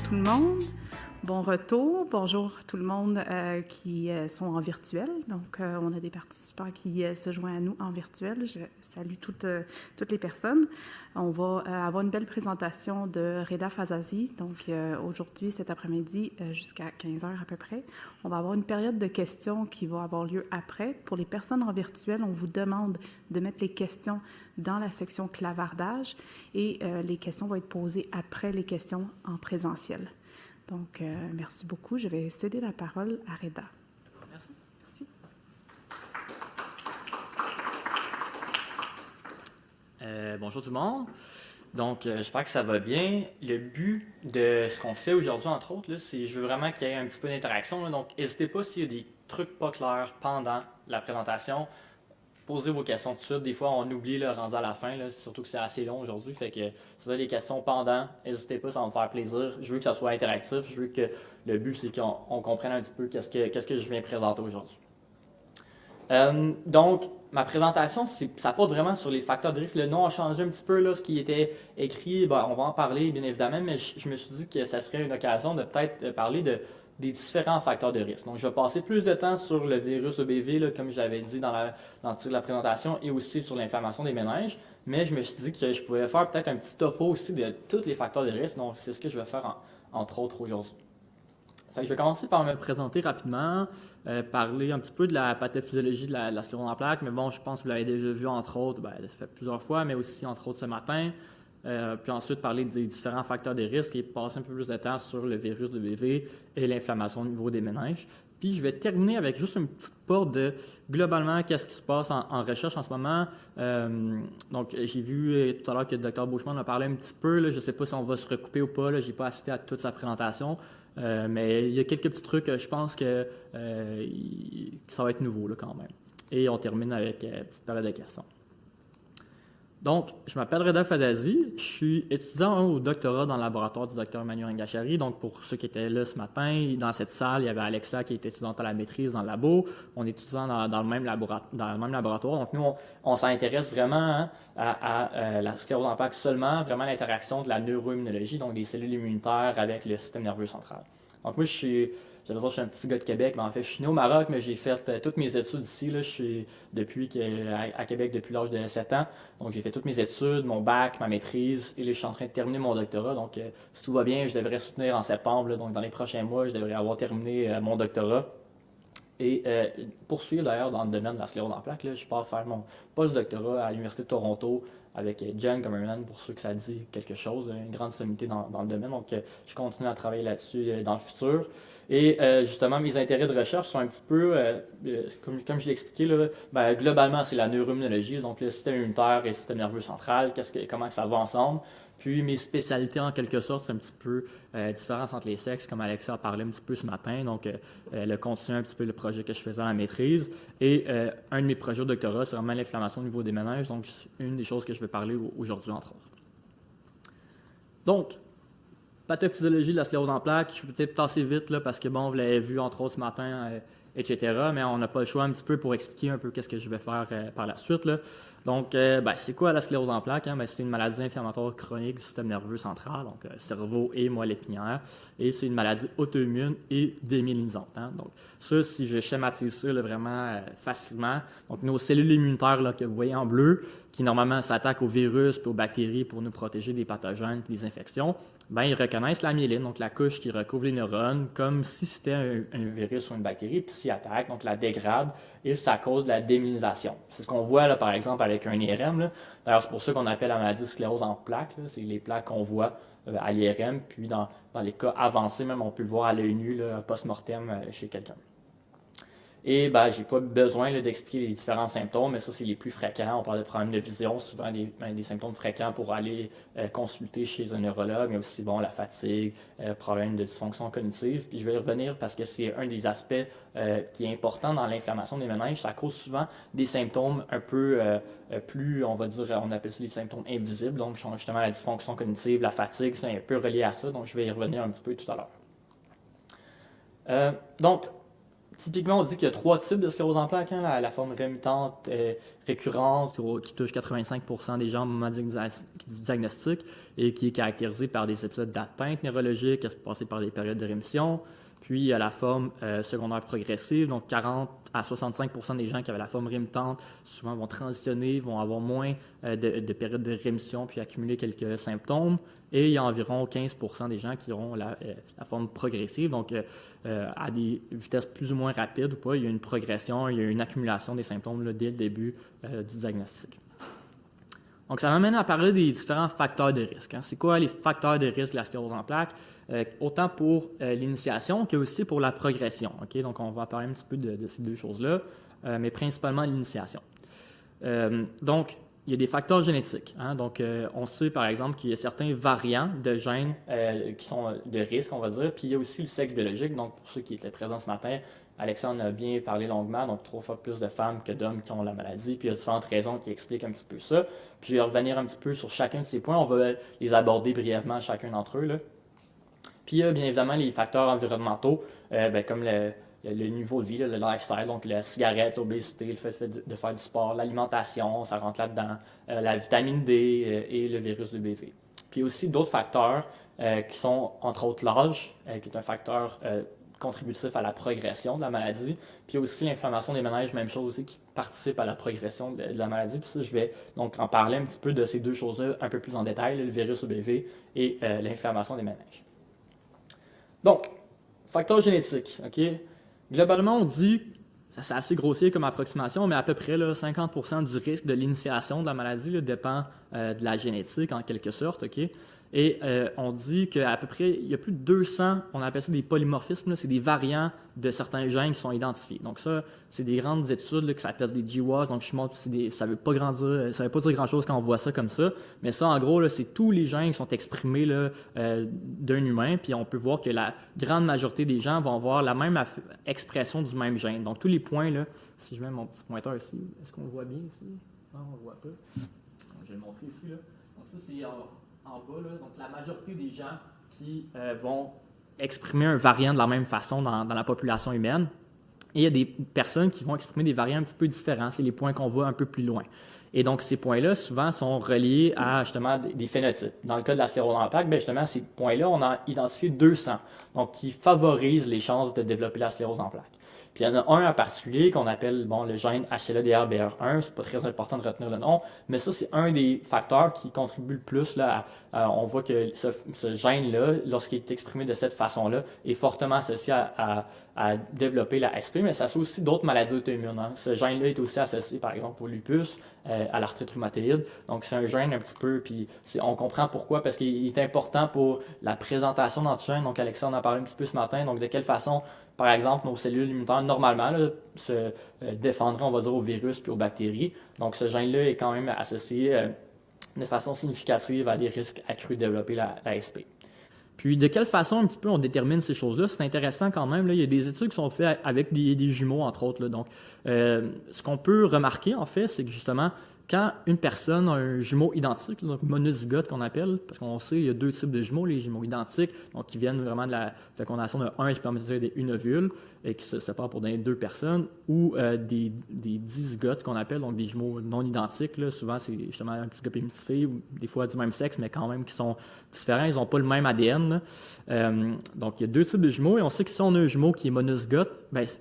tout le monde. Bon retour. Bonjour tout le monde qui sont en virtuel. Donc, on a des participants qui se joignent à nous en virtuel. Je salue toutes les personnes. On va avoir une belle présentation de Reda Fazazi. Donc, aujourd'hui, cet après-midi, jusqu'à 15 heures à peu près, on va avoir une période de questions qui va avoir lieu après. Pour les personnes en virtuel, on vous demande de mettre les questions dans la section clavardage et les questions vont être posées après les questions en présentiel. Donc, merci beaucoup. Je vais céder la parole à Reda. Merci. Bonjour tout le monde. Donc, j'espère que ça va bien. Le but de ce qu'on fait aujourd'hui, entre autres, là, c'est je veux vraiment qu'il y ait un petit peu d'interaction. Là. Donc, n'hésitez pas s'il y a des trucs pas clairs pendant la présentation. Posez vos questions tout de suite. Des fois, on oublie le rendu à la fin, là, surtout que c'est assez long aujourd'hui. Fait que si vous avez des questions pendant, n'hésitez pas, ça va me faire plaisir. Je veux que ça soit interactif. Je veux que le but, c'est qu'on comprenne un petit peu qu'est-ce que je viens présenter aujourd'hui. Donc, ma présentation, ça porte vraiment sur les facteurs de risque. Le nom a changé un petit peu, là, ce qui était écrit, ben, on va en parler bien évidemment, mais je me suis dit que ça serait une occasion de peut-être parler des différents facteurs de risque. Donc, je vais passer plus de temps sur le virus EBV, là, comme je l'avais dit dans le titre de la présentation, et aussi sur l'inflammation des méninges. Mais je me suis dit que je pouvais faire peut-être un petit topo aussi de tous les facteurs de risque. Donc, c'est ce que je vais faire entre autres aujourd'hui. Fait que je vais commencer par me présenter rapidement, parler un petit peu de la pathophysiologie de la sclérose en plaques, mais bon, je pense que vous l'avez déjà vu entre autres, ça fait plusieurs fois, mais aussi entre autres ce matin. Puis ensuite parler des différents facteurs de risque et passer un peu plus de temps sur le virus de BV et l'inflammation au niveau des méninges. Puis je vais terminer avec juste une petite porte de globalement qu'est-ce qui se passe en recherche en ce moment. Donc j'ai vu tout à l'heure que le Dr Beauchemin en a parlé un petit peu. Là, je ne sais pas si on va se recouper ou pas. Je n'ai pas assisté à toute sa présentation. Mais il y a quelques petits trucs, je pense que ça va être nouveau là, quand même. Et on termine avec une petite période de questions. Donc, je m'appelle Reda Fazazi, je suis étudiant au doctorat dans le laboratoire du Dr Emmanuel Ngachari. Donc, pour ceux qui étaient là ce matin, dans cette salle, il y avait Alexa qui est étudiante à la maîtrise dans le labo. On est étudiant dans le même laboratoire. Donc, nous, on s'intéresse vraiment à la sclérose en plaques seulement, vraiment l'interaction de la neuroimmunologie, donc des cellules immunitaires avec le système nerveux central. Donc, moi, j'avais dit que je suis un petit gars de Québec, mais en fait, je suis né au Maroc, mais j'ai fait toutes mes études ici. Là, je suis à Québec depuis l'âge de 7 ans. Donc, j'ai fait toutes mes études, mon bac, ma maîtrise, et là, je suis en train de terminer mon doctorat. Donc, si tout va bien, je devrais soutenir en septembre. Là, donc, dans les prochains mois, je devrais avoir terminé mon doctorat. Et poursuivre d'ailleurs dans le domaine de la sclérose en plaques. Là, je pars faire mon post-doctorat à l'Université de Toronto avec Jen Gummerman, pour ceux que ça dit quelque chose, une grande sommité dans le domaine. Donc, je continue à travailler là-dessus dans le futur. Et justement, mes intérêts de recherche sont un petit peu, comme je l'ai expliqué, là, globalement, c'est la neuroimmunologie, donc le système immunitaire et le système nerveux central, comment ça va ensemble. Puis mes spécialités, en quelque sorte, c'est un petit peu différence entre les sexes, comme Alexa a parlé un petit peu ce matin. Donc, le continuer un petit peu le projet que je faisais à la maîtrise. Et un de mes projets de doctorat, c'est vraiment l'inflammation au niveau des méninges. Donc, c'est une des choses que je vais parler aujourd'hui, entre autres. Donc, pathophysiologie de la sclérose en plaques, je vais peut-être passer vite là, parce que bon, vous l'avez vu entre autres ce matin, etc. Mais on n'a pas le choix un petit peu pour expliquer un peu qu'est-ce que je vais faire par la suite. Là. Donc, c'est quoi la sclérose en plaques? C'est une maladie inflammatoire chronique du système nerveux central, donc cerveau et moelle épinière. Et c'est une maladie auto-immune et démyélinisante. Donc, ça, si je schématise ça là, vraiment facilement, donc nos cellules immunitaires là, que vous voyez en bleu, qui normalement s'attaquent aux virus et aux bactéries pour nous protéger des pathogènes et des infections, ils reconnaissent la myéline, donc la couche qui recouvre les neurones, comme si c'était un virus ou une bactérie, puis s'y attaque, donc la dégrade, et ça cause de la démyélinisation. C'est ce qu'on voit, là, par exemple, avec un IRM. Là. D'ailleurs, c'est pour ça qu'on appelle la maladie sclérose en plaques. Là. C'est les plaques qu'on voit à l'IRM, puis dans les cas avancés, même, on peut le voir à l'œil nu, post-mortem chez quelqu'un. Et j'ai pas besoin d'expliquer les différents symptômes, mais ça, c'est les plus fréquents. On parle de problèmes de vision, souvent des symptômes fréquents pour aller consulter chez un neurologue, mais aussi la fatigue, problèmes de dysfonction cognitive. Puis je vais y revenir parce que c'est un des aspects qui est important dans l'inflammation des méninges. Ça cause souvent des symptômes un peu plus, on va dire, on appelle ça des symptômes invisibles. Donc justement la dysfonction cognitive, la fatigue, c'est un peu relié à ça. Donc je vais y revenir un petit peu tout à l'heure. Donc, typiquement, on dit qu'il y a 3 types de sclérose en plaques, hein, la forme rémitante récurrente, qui touche 85% des gens au moment du diagnostic et qui est caractérisée par des épisodes d'atteinte neurologique, passée par des périodes de rémission. Puis, il y a la forme secondaire progressive, donc 40 à 65% des gens qui avaient la forme rémitante souvent vont transitionner, vont avoir moins de périodes de rémission puis accumuler quelques symptômes. Et il y a environ 15% des gens qui auront la forme progressive, donc à des vitesses plus ou moins rapides ou pas, il y a une progression, il y a une accumulation des symptômes là, dès le début du diagnostic. Donc, ça m'amène à parler des différents facteurs de risque. Hein. C'est quoi les facteurs de risque de la sclérose en plaques? Autant pour l'initiation que aussi pour la progression. Okay? Donc, on va parler un petit peu de ces deux choses-là, mais principalement l'initiation. Donc, il y a des facteurs génétiques. Hein? Donc, on sait par exemple qu'il y a certains variants de gènes qui sont de risque, on va dire. Puis, il y a aussi le sexe biologique. Donc, pour ceux qui étaient présents ce matin, Alexandre a bien parlé longuement, donc 3 fois plus de femmes que d'hommes qui ont la maladie, puis il y a différentes raisons qui expliquent un petit peu ça. Puis je vais revenir un petit peu sur chacun de ces points, on va les aborder brièvement chacun d'entre eux. Là. Puis il y a bien évidemment les facteurs environnementaux, comme le niveau de vie, là, le lifestyle, donc la cigarette, l'obésité, le fait de faire du sport, l'alimentation, ça rentre là-dedans, la vitamine D et le virus de BV. Puis il y a aussi d'autres facteurs qui sont entre autres l'âge, qui est un facteur contributif à la progression de la maladie, puis aussi l'inflammation des méninges, même chose aussi, qui participe à la progression de la maladie. Puis ça, je vais donc en parler un petit peu de ces deux choses-là un peu plus en détail, le virus EBV et l'inflammation des méninges. Donc, facteurs génétiques, OK? Globalement, on dit, c'est assez grossier comme approximation, mais à peu près là, 50% du risque de l'initiation de la maladie là, dépend de la génétique en quelque sorte, OK? Et on dit qu'à peu près, il y a plus de 200, on appelle ça des polymorphismes, c'est des variants de certains gènes qui sont identifiés. Donc ça, c'est des grandes études là, que ça s'appelle des GWAS, donc ça ne veut pas dire grand-chose quand on voit ça comme ça, mais ça, en gros, là, c'est tous les gènes qui sont exprimés là, d'un humain, puis on peut voir que la grande majorité des gens vont avoir la même expression du même gène. Donc tous les points, là, si je mets mon petit pointeur ici, est-ce qu'on le voit bien ici? Non, on ne le voit pas. Je vais le montrer ici. Là. Donc ça, c'est en bas, là, donc la majorité des gens qui vont exprimer un variant de la même façon dans la population humaine. Et il y a des personnes qui vont exprimer des variants un petit peu différents. C'est les points qu'on voit un peu plus loin. Et donc, ces points-là, souvent, sont reliés à, justement, des phénotypes. Dans le cas de la sclérose en plaques, justement, ces points-là, on a identifié 200, donc qui favorisent les chances de développer la sclérose en plaques. Puis il y en a un en particulier qu'on appelle le gène HLA-DR-BR1. C'est pas très important de retenir le nom, mais ça, c'est un des facteurs qui contribue le plus. Là, on voit que ce gène-là, lorsqu'il est exprimé de cette façon-là, est fortement associé à développer la SP, mais ça fait aussi d'autres maladies auto-immunes. Hein. Ce gène-là est aussi associé, par exemple, au lupus, à l'arthrite rhumatoïde. Donc, c'est un gène un petit peu, puis on comprend pourquoi, parce qu'il est important pour la présentation d'antigènes. Donc, Alexandre en a parlé un petit peu ce matin. Donc, de quelle façon, par exemple, nos cellules immunitaires, normalement, là, se défendraient, on va dire, aux virus puis aux bactéries. Donc, ce gène-là est quand même associé de façon significative à des risques accrus de développer la SP. Puis, de quelle façon, un petit peu, on détermine ces choses-là? C'est intéressant quand même. Là, il y a des études qui sont faites avec des jumeaux, entre autres. Là. Donc, ce qu'on peut remarquer, en fait, c'est que justement, quand une personne a un jumeau identique, donc monozygote qu'on appelle, parce qu'on sait qu'il y a 2 types de jumeaux, les jumeaux identiques, donc qui viennent vraiment de la fécondation de un spermatozoïde et une ovule, et qui se séparent pour donner 2 personnes, ou des dizygotes qu'on appelle, donc des jumeaux non identiques. Là. Souvent, c'est justement un petit gars et une petite fille, ou des fois du même sexe, mais quand même qui sont différents, ils n'ont pas le même ADN. Donc, il y a 2 types de jumeaux, et on sait que si on a un jumeau qui est monozygote,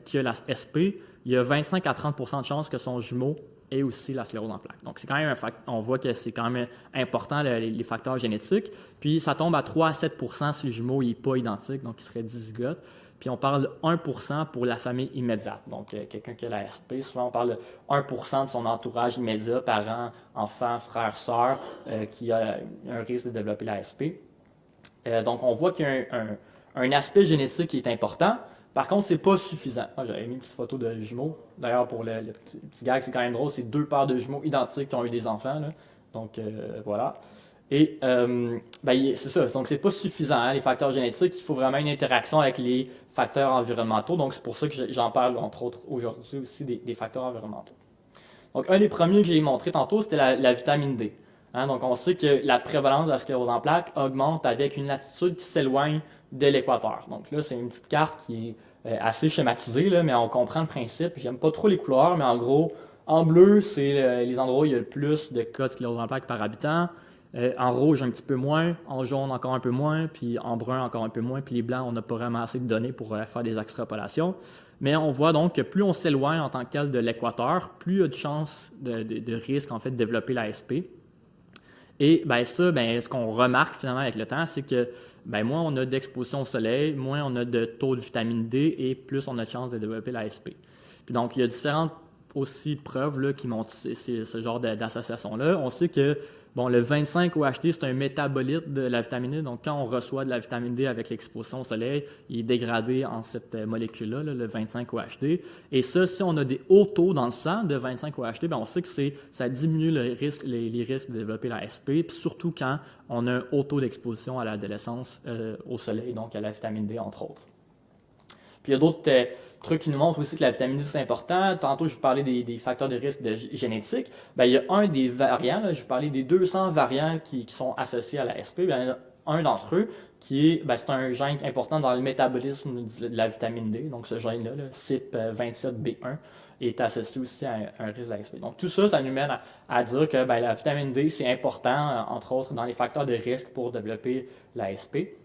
qui a la SP, il y a 25 à 30% de chances que son jumeau et aussi la sclérose en plaques. Donc, c'est quand même on voit que c'est quand même important les facteurs génétiques. Puis, ça tombe à 3 à 7% si le jumeau n'est pas identique, donc il serait dizygote. Puis, on parle de 1% pour la famille immédiate. Donc, quelqu'un qui a la SP, souvent on parle de 1% de son entourage immédiat, parents, enfants, frères, sœurs, qui a un risque de développer la SP. Donc, on voit qu'il y a un aspect génétique qui est important. Par contre, c'est pas suffisant. Moi, j'avais mis une petite photo de jumeaux. D'ailleurs, pour le petit gag, c'est quand même drôle. C'est 2 paires de jumeaux identiques qui ont eu des enfants. Là. Donc, voilà. Et c'est ça. Donc, c'est pas suffisant, hein, les facteurs génétiques. Il faut vraiment une interaction avec les facteurs environnementaux. Donc, c'est pour ça que j'en parle, entre autres, aujourd'hui aussi des facteurs environnementaux. Donc, un des premiers que j'ai montré tantôt, c'était la vitamine D. Hein, donc, on sait que la prévalence de la sclérose en plaques augmente avec une latitude qui s'éloigne de l'équateur. Donc là, c'est une petite carte qui assez schématisé, là, mais on comprend le principe. J'aime pas trop les couleurs, mais en gros, en bleu, c'est les endroits où il y a le plus de cas de sclérose en plaques par habitant. En rouge, un petit peu moins. En jaune, encore un peu moins. Puis en brun, encore un peu moins. Puis les blancs, on n'a pas vraiment assez de données pour faire des extrapolations. Mais on voit donc que plus on s'éloigne en tant que tel de l'équateur, plus il y a de chances de risque en fait, de développer la SP. Et ben ça, ben, ce qu'on remarque finalement avec le temps, c'est que ben, moins on a d'exposition au soleil, moins on a de taux de vitamine D et plus on a de chances de développer la SP. Puis donc, il y a différentes aussi preuves là, qui montrent ce genre d'association-là. On sait que bon, le 25-OHD, c'est un métabolite de la vitamine D. Donc, quand on reçoit de la vitamine D avec l'exposition au soleil, il est dégradé en cette molécule-là, le 25-OHD. Et ça, si on a des hauts taux dans le sang de 25-OHD, ben on sait que ça diminue les risques de développer la SP, puis surtout quand on a un haut taux d'exposition à l'adolescence au soleil, donc à la vitamine D, entre autres. Puis il y a d'autres trucs qui nous montrent aussi que la vitamine D, c'est important. Tantôt, je vous parlais des facteurs de risque génétique. Ben, il y a un des variants, là, je vous parlais des 200 variants qui sont associés à la SP. Ben, il y en a un d'entre eux qui est, ben, c'est un gène important dans le métabolisme de la vitamine D. Donc, ce gène-là, CYP27B1, est associé aussi à un risque de la SP. Donc, tout ça, ça nous mène à dire que ben, la vitamine D, c'est important, entre autres, dans les facteurs de risque pour développer la SP.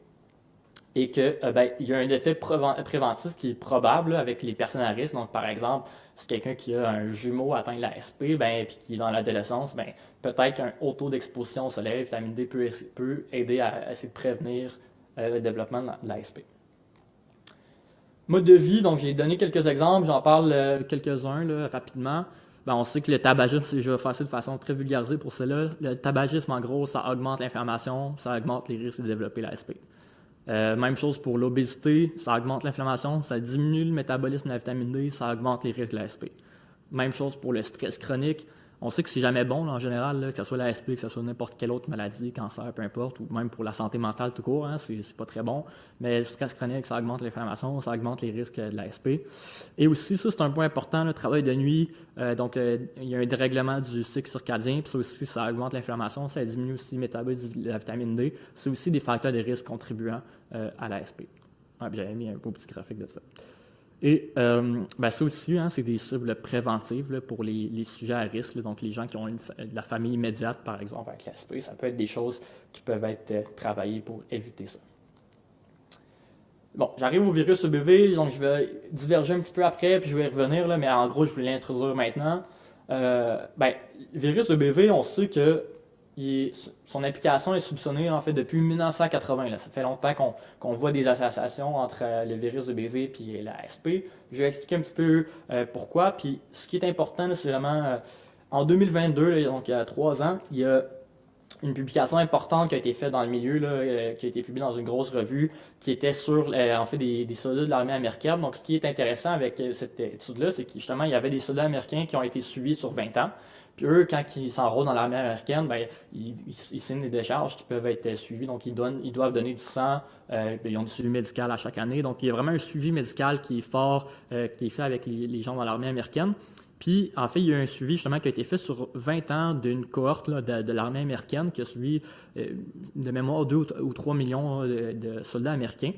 Et qu'il y a un effet préventif qui est probable là, avec les personnes à risque. Donc, par exemple, si quelqu'un qui a un jumeau atteint de la SP, ben, puis qui est dans l'adolescence, ben, peut-être qu'un haut taux d'exposition au soleil, vitamine D, peut aider à essayer de prévenir le développement de la SP. Mode de vie, donc j'ai donné quelques exemples, j'en parle quelques-uns là, rapidement. Ben, on sait que le tabagisme, je vais faire ça de façon très vulgarisée pour cela. Le tabagisme, en gros, ça augmente l'inflammation, ça augmente les risques de développer la SP. Même chose pour l'obésité, ça augmente l'inflammation, ça diminue le métabolisme de la vitamine D, ça augmente les risques de la SP. Même chose pour le stress chronique. On sait que c'est jamais bon là, en général, là, que ce soit la SP, que ce soit n'importe quelle autre maladie, cancer, peu importe, ou même pour la santé mentale tout court, hein, c'est pas très bon. Mais le stress chronique, ça augmente l'inflammation, ça augmente les risques de la SP. Et aussi, ça c'est un point important, le travail de nuit. Il y a un dérèglement du cycle circadien, puis ça aussi, ça augmente l'inflammation, ça diminue aussi le métabolisme de la vitamine D. C'est aussi des facteurs de risque contribuant à la SP. Ouais, j'avais mis un beau petit graphique de ça. Et ça aussi, hein, c'est des cibles préventives là, pour les sujets à risque, là, donc les gens qui ont de la famille immédiate, par exemple, avec l'ASP, ça peut être des choses qui peuvent être travaillées pour éviter ça. Bon, j'arrive au virus EBV, donc je vais diverger un petit peu après, puis je vais y revenir, là, mais en gros, je vais l'introduire maintenant. Le virus EBV, on sait que son application est soupçonnée en fait depuis 1980. Là. Ça fait longtemps qu'on voit des associations entre le virus de BV et la SP. Je vais expliquer un petit peu pourquoi. Puis ce qui est important, c'est vraiment en 2022, là, donc il y a 3 ans, il y a une publication importante qui a été faite dans le milieu, là, qui a été publiée dans une grosse revue, qui était sur en fait des soldats de l'armée américaine. Donc ce qui est intéressant avec cette étude-là, c'est que justement, il y avait des soldats américains qui ont été suivis sur 20 ans. Puis eux, quand ils s'enrôlent dans l'armée américaine, ben, ils signent des décharges qui peuvent être suivies. Donc, ils doivent donner du sang. Ils ont du suivi médical à chaque année. Donc, il y a vraiment un suivi médical qui est fort, qui est fait avec les gens dans l'armée américaine. Puis, en fait, il y a un suivi justement qui a été fait sur 20 ans d'une cohorte là, de l'armée américaine qui a suivi de mémoire 2 ou 3 millions de soldats américains.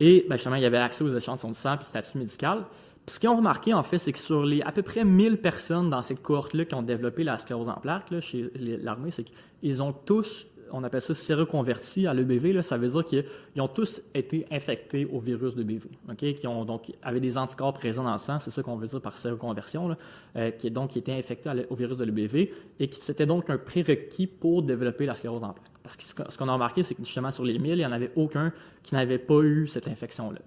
Et justement, il y avait accès aux échantillons de sang et statut médical. Puis ce qu'ils ont remarqué, en fait, c'est que sur les à peu près 1000 personnes dans cette cohorte-là qui ont développé la sclérose en plaques là, chez l'armée, c'est qu'ils ont tous, on appelle ça séroconvertis à l'EBV, là, ça veut dire qu'ils ont tous été infectés au virus de l'EBV, okay? Qui ont donc avaient des anticorps présents dans le sang, c'est ça qu'on veut dire par séroconversion, là, qui étaient infectés au virus de l'EBV et qui c'était donc un prérequis pour développer la sclérose en plaques. Parce que ce qu'on a remarqué, c'est que justement sur les 1000, il n'y en avait aucun qui n'avait pas eu cette infection-là.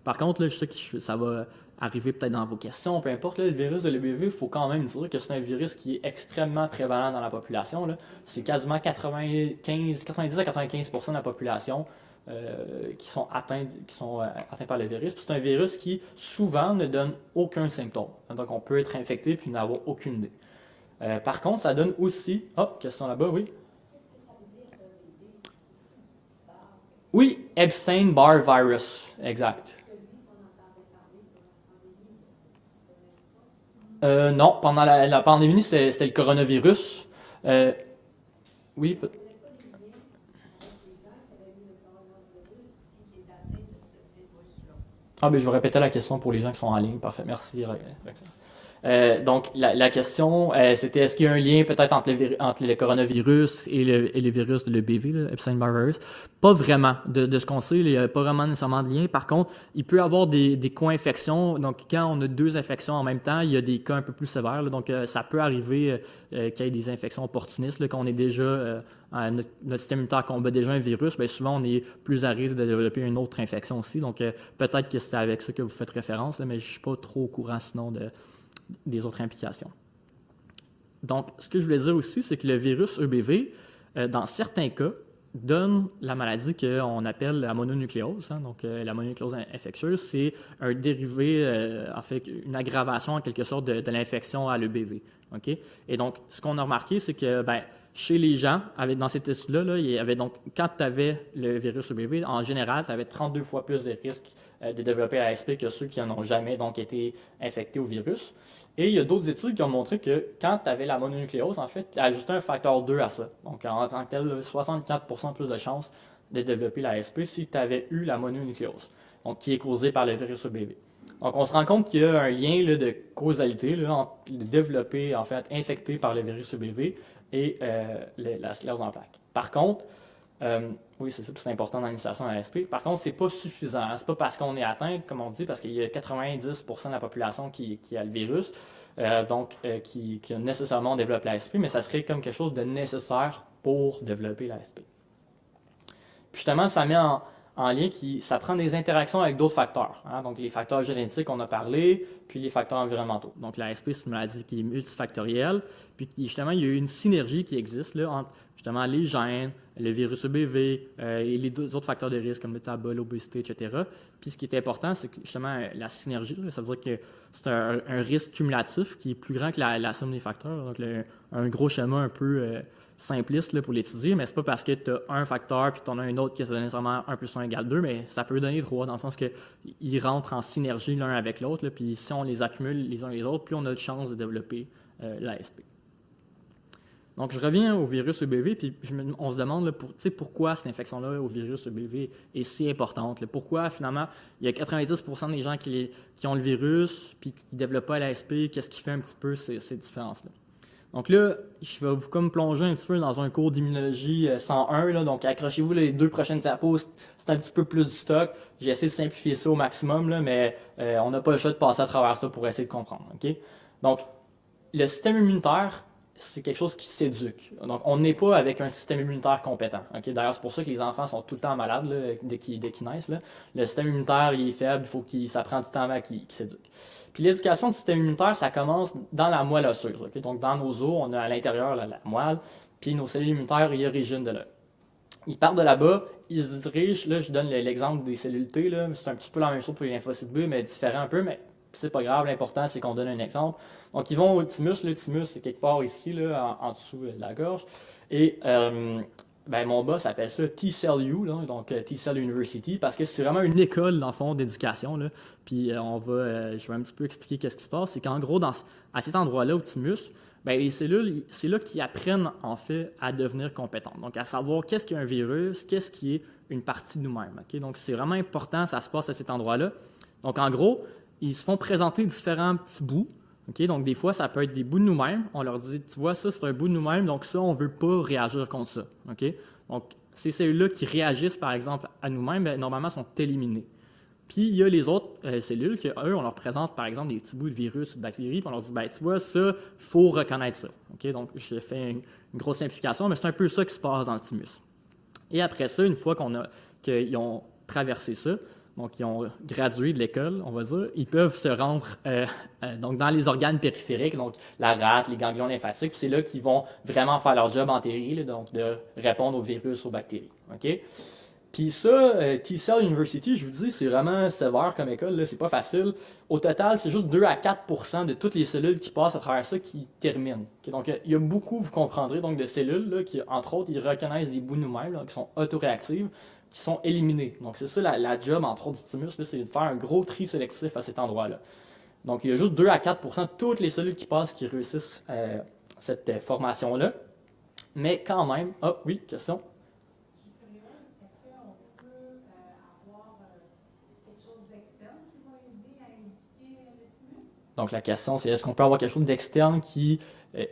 Par contre, là, je sais que ça va arriver peut-être dans vos questions, peu importe, là, le virus de l'EBV, il faut quand même dire que c'est un virus qui est extrêmement prévalent dans la population. Là. C'est quasiment 90 à 95% de la population qui sont atteints par le virus. Puis c'est un virus qui, souvent, ne donne aucun symptôme. Donc, on peut être infecté puis n'avoir aucune idée. Par contre, ça donne aussi... Oh, question là-bas, oui. Oui, Epstein-Barr virus, exact. Non, pendant la pandémie, c'était le coronavirus. Oui. Ah, ben, je vais répéter la question pour les gens qui sont en ligne. Parfait, merci, Roxane. Donc, la question, c'était est-ce qu'il y a un lien peut-être entre le coronavirus et le virus de l'EBV, Epstein-Barr virus? Pas vraiment. De ce qu'on sait, il n'y a pas vraiment nécessairement de lien. Par contre, il peut y avoir des co-infections. Donc, quand on a deux infections en même temps, il y a des cas un peu plus sévères. Là. Donc, ça peut arriver qu'il y ait des infections opportunistes, là, quand on est déjà notre système immunitaire combat déjà un virus, bien souvent on est plus à risque de développer une autre infection aussi. Donc, peut-être que c'est avec ça que vous faites référence, là, mais je ne suis pas trop au courant sinon des autres implications. Donc, ce que je voulais dire aussi, c'est que le virus EBV, dans certains cas, donne la maladie qu'on appelle la mononucléose. Hein. Donc, la mononucléose infectieuse, c'est un dérivé, en fait, une aggravation en quelque sorte de l'infection à l'EBV. Okay? Et donc, ce qu'on a remarqué, c'est que chez les gens, dans cette étude-là, il y avait donc, quand tu avais le virus EBV, en général, tu avais 32 fois plus de risques de développer l'ASP que ceux qui n'en ont jamais donc été infectés au virus. Et il y a d'autres études qui ont montré que quand tu avais la mononucléose, en fait, tu ajoutais un facteur 2 à ça. Donc, en tant que tel, 64% plus de chances de développer l'ASP si tu avais eu la mononucléose, donc qui est causée par le virus EBV. Donc, on se rend compte qu'il y a un lien là, de causalité là, entre le développé, en fait, infecté par le virus EBV et la sclérose en plaques. Par contre, oui, c'est ça, c'est important dans l'initiation à l'ASP. Par contre, c'est pas suffisant. Hein. C'est pas parce qu'on est atteint, comme on dit, parce qu'il y a 90% de la population qui a le virus, qui a nécessairement développé l'ASP, mais ça serait comme quelque chose de nécessaire pour développer l'ASP. Puis justement, ça met en lien ça prend des interactions avec d'autres facteurs. Hein? Donc, les facteurs génétiques, on a parlé, puis les facteurs environnementaux. Donc, l'ASP, c'est une maladie qui est multifactorielle, puis justement, il y a une synergie qui existe là, entre justement les gènes, le virus EBV et les deux autres facteurs de risque comme le tabac, l'obésité, etc. Puis ce qui est important, c'est que justement la synergie, là, ça veut dire que c'est un risque cumulatif qui est plus grand que la somme des facteurs. Donc, un gros schéma un peu simpliste là, pour l'étudier, mais c'est pas parce que tu as un facteur puis tu en as un autre que ça donne nécessairement 1 plus 1 égale 2, mais ça peut donner 3 dans le sens qu'ils rentrent en synergie l'un avec l'autre, puis si on les accumule les uns les autres, plus on a de chances de développer l'ASP. Donc, je reviens au virus EBV, puis on se demande là, pourquoi cette infection-là au virus EBV est si importante. Là. Pourquoi, finalement, il y a 90% des gens qui ont le virus, puis qui ne développent pas l'ASP, qu'est-ce qui fait un petit peu ces différences-là? Donc là, je vais vous comme plonger un petit peu dans un cours d'immunologie 101. Là, donc, accrochez-vous les 2 prochaines diapos, c'est un petit peu plus du stock. J'ai essayé de simplifier ça au maximum, là, mais on n'a pas le choix de passer à travers ça pour essayer de comprendre. Okay? Donc, le système immunitaire, c'est quelque chose qui s'éduque. Donc, on n'est pas avec un système immunitaire compétent. Okay? D'ailleurs, c'est pour ça que les enfants sont tout le temps malades là, dès qu'ils naissent. Là. Le système immunitaire, il est faible, il faut ça prend du temps avant qu'il s'éduque. Puis l'éducation du système immunitaire, ça commence dans la moelle osseuse. Okay? Donc, dans nos os, on a à l'intérieur la moelle, puis nos cellules immunitaires y originent de là. Ils partent de là-bas, ils se dirigent, là, je donne l'exemple des cellules T, là, c'est un petit peu la même chose pour les lymphocytes B, mais différent un peu, mais c'est pas grave, l'important c'est qu'on donne un exemple. Donc ils vont au thymus, le thymus c'est quelque part ici, là, en dessous de la gorge, et mon boss appelle ça T-Cell U, là, donc T-Cell University, parce que c'est vraiment une école, dans le fond, d'éducation, là. Puis je vais un petit peu expliquer qu'est-ce qui se passe, c'est qu'en gros, à cet endroit-là, au thymus, les cellules, c'est là qu'ils apprennent, en fait, à devenir compétentes. Donc, à savoir qu'est-ce qu'est un virus, qu'est-ce qui est une partie de nous-mêmes. Okay? Donc, c'est vraiment important, ça se passe à cet endroit-là. Donc, en gros, ils se font présenter différents petits bouts. Okay? Donc, des fois, ça peut être des bouts de nous-mêmes. On leur dit, tu vois, ça, c'est un bout de nous-mêmes, donc ça, on ne veut pas réagir contre ça. Okay? Donc, ces cellules-là qui réagissent, par exemple, à nous-mêmes, normalement, sont éliminées. Puis, il y a les autres cellules qu'eux, on leur présente, par exemple, des petits bouts de virus ou de bactéries, puis on leur dit, tu vois, ça, il faut reconnaître ça. Okay? Donc, je fais une grosse simplification, mais c'est un peu ça qui se passe dans le thymus. Et après ça, une fois qu'ils ont traversé ça, donc ils ont gradué de l'école, on va dire, ils peuvent se rendre donc dans les organes périphériques, donc la rate, les ganglions lymphatiques, puis c'est là qu'ils vont vraiment faire leur job en théorie, là, donc de répondre aux virus, aux bactéries. Okay? Puis ça, T-Cell University, je vous dis, c'est vraiment sévère comme école, là, c'est pas facile. Au total, c'est juste 2 à 4% de toutes les cellules qui passent à travers ça qui terminent. Okay? Donc, il y a beaucoup, vous comprendrez, donc, de cellules là, qui, entre autres, ils reconnaissent des bouts de nous-mêmes, qui sont autoréactives, qui sont éliminées. Donc, c'est ça la job, entre autres, du thymus, c'est de faire un gros tri sélectif à cet endroit-là. Donc, il y a juste 2 à 4% de toutes les cellules qui passent qui réussissent cette formation-là. Mais quand même... Ah oui, question? Donc la question, c'est est-ce qu'on peut avoir quelque chose d'externe qui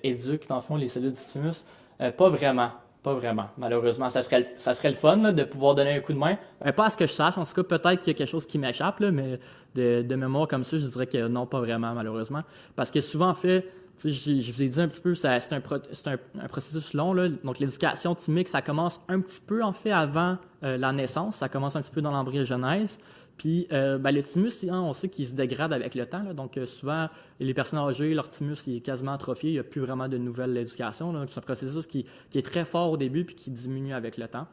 éduque, dans le fond, les cellules du thymus? Pas vraiment. Pas vraiment. Malheureusement, ça serait le fun là, de pouvoir donner un coup de main. Pas à ce que je sache. En tout cas, peut-être qu'il y a quelque chose qui m'échappe, là, mais de mémoire comme ça, je dirais que non, pas vraiment, malheureusement. Parce que souvent, en fait, je vous ai dit un petit peu, c'est un processus long. Là. Donc, l'éducation thymique, ça commence un petit peu, en fait, avant la naissance. Ça commence un petit peu dans l'embryogenèse. Puis, le thymus, on sait qu'il se dégrade avec le temps. Là. Donc, souvent, les personnes âgées, leur thymus il est quasiment atrophié. Il n'y a plus vraiment de nouvelle éducation. Donc, c'est un processus qui est très fort au début puis qui diminue avec le temps.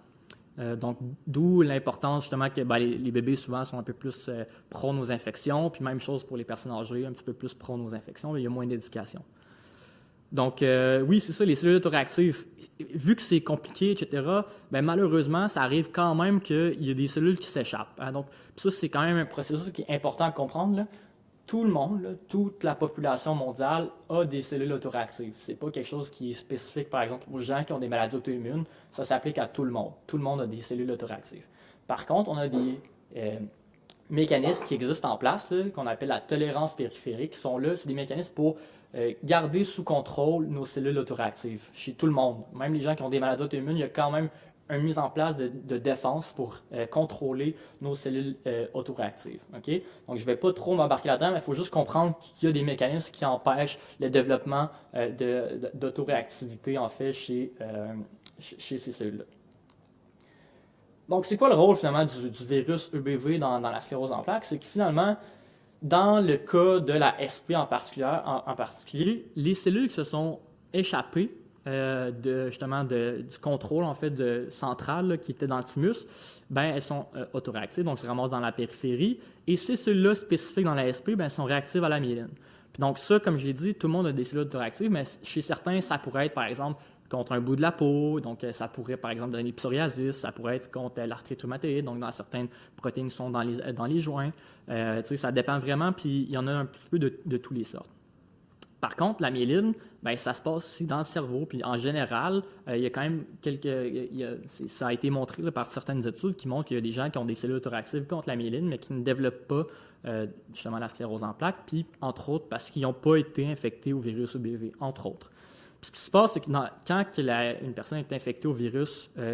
Donc, d'où l'importance justement que les bébés souvent sont un peu plus prônes aux infections. Puis, même chose pour les personnes âgées, un petit peu plus prônes aux infections. Mais il y a moins d'éducation. Donc, oui, c'est ça, les cellules autoréactives, vu que c'est compliqué, etc., malheureusement, ça arrive quand même qu'il y a des cellules qui s'échappent. Hein. Donc, ça, c'est quand même un processus qui est important à comprendre. Là. Tout le monde, là, toute la population mondiale a des cellules autoréactives. C'est pas quelque chose qui est spécifique, par exemple, aux gens qui ont des maladies auto-immunes. Ça s'applique à tout le monde. Tout le monde a des cellules autoréactives. Par contre, on a des mécanismes qui existent en place, là, qu'on appelle la tolérance périphérique, qui sont là, c'est des mécanismes pour garder sous contrôle nos cellules autoréactives chez tout le monde. Même les gens qui ont des maladies auto-immunes, il y a quand même une mise en place de défense pour contrôler nos cellules autoréactives. Okay? Donc, je ne vais pas trop m'embarquer là-dedans, mais il faut juste comprendre qu'il y a des mécanismes qui empêchent le développement d'autoréactivité, en fait, chez ces cellules-là. Donc, c'est quoi le rôle, finalement, du virus EBV dans la sclérose en plaques? C'est que, finalement, dans le cas de la SP en particulier, les cellules qui se sont échappées du contrôle en fait central là, qui était dans le thymus, elles sont autoréactives, donc se ramassent dans la périphérie. Et ces cellules-là spécifiques dans la SP, elles sont réactives à la myéline. Puis donc ça, comme j'ai dit, tout le monde a des cellules autoréactives, mais chez certains, ça pourrait être par exemple contre un bout de la peau, donc ça pourrait par exemple donner psoriasis, ça pourrait être contre l'arthrite rhumatoïde, donc dans certaines protéines qui sont dans les joints. Ça dépend vraiment, puis il y en a un petit peu de tous les sortes. Par contre, la myéline, ça se passe aussi dans le cerveau. Puis en général, il y a quand même ça a été montré là, par certaines études qui montrent qu'il y a des gens qui ont des cellules autoréactives contre la myéline, mais qui ne développent pas justement la sclérose en plaques, puis entre autres parce qu'ils n'ont pas été infectés au virus EBV, entre autres. Puis ce qui se passe, c'est que quand une personne est infectée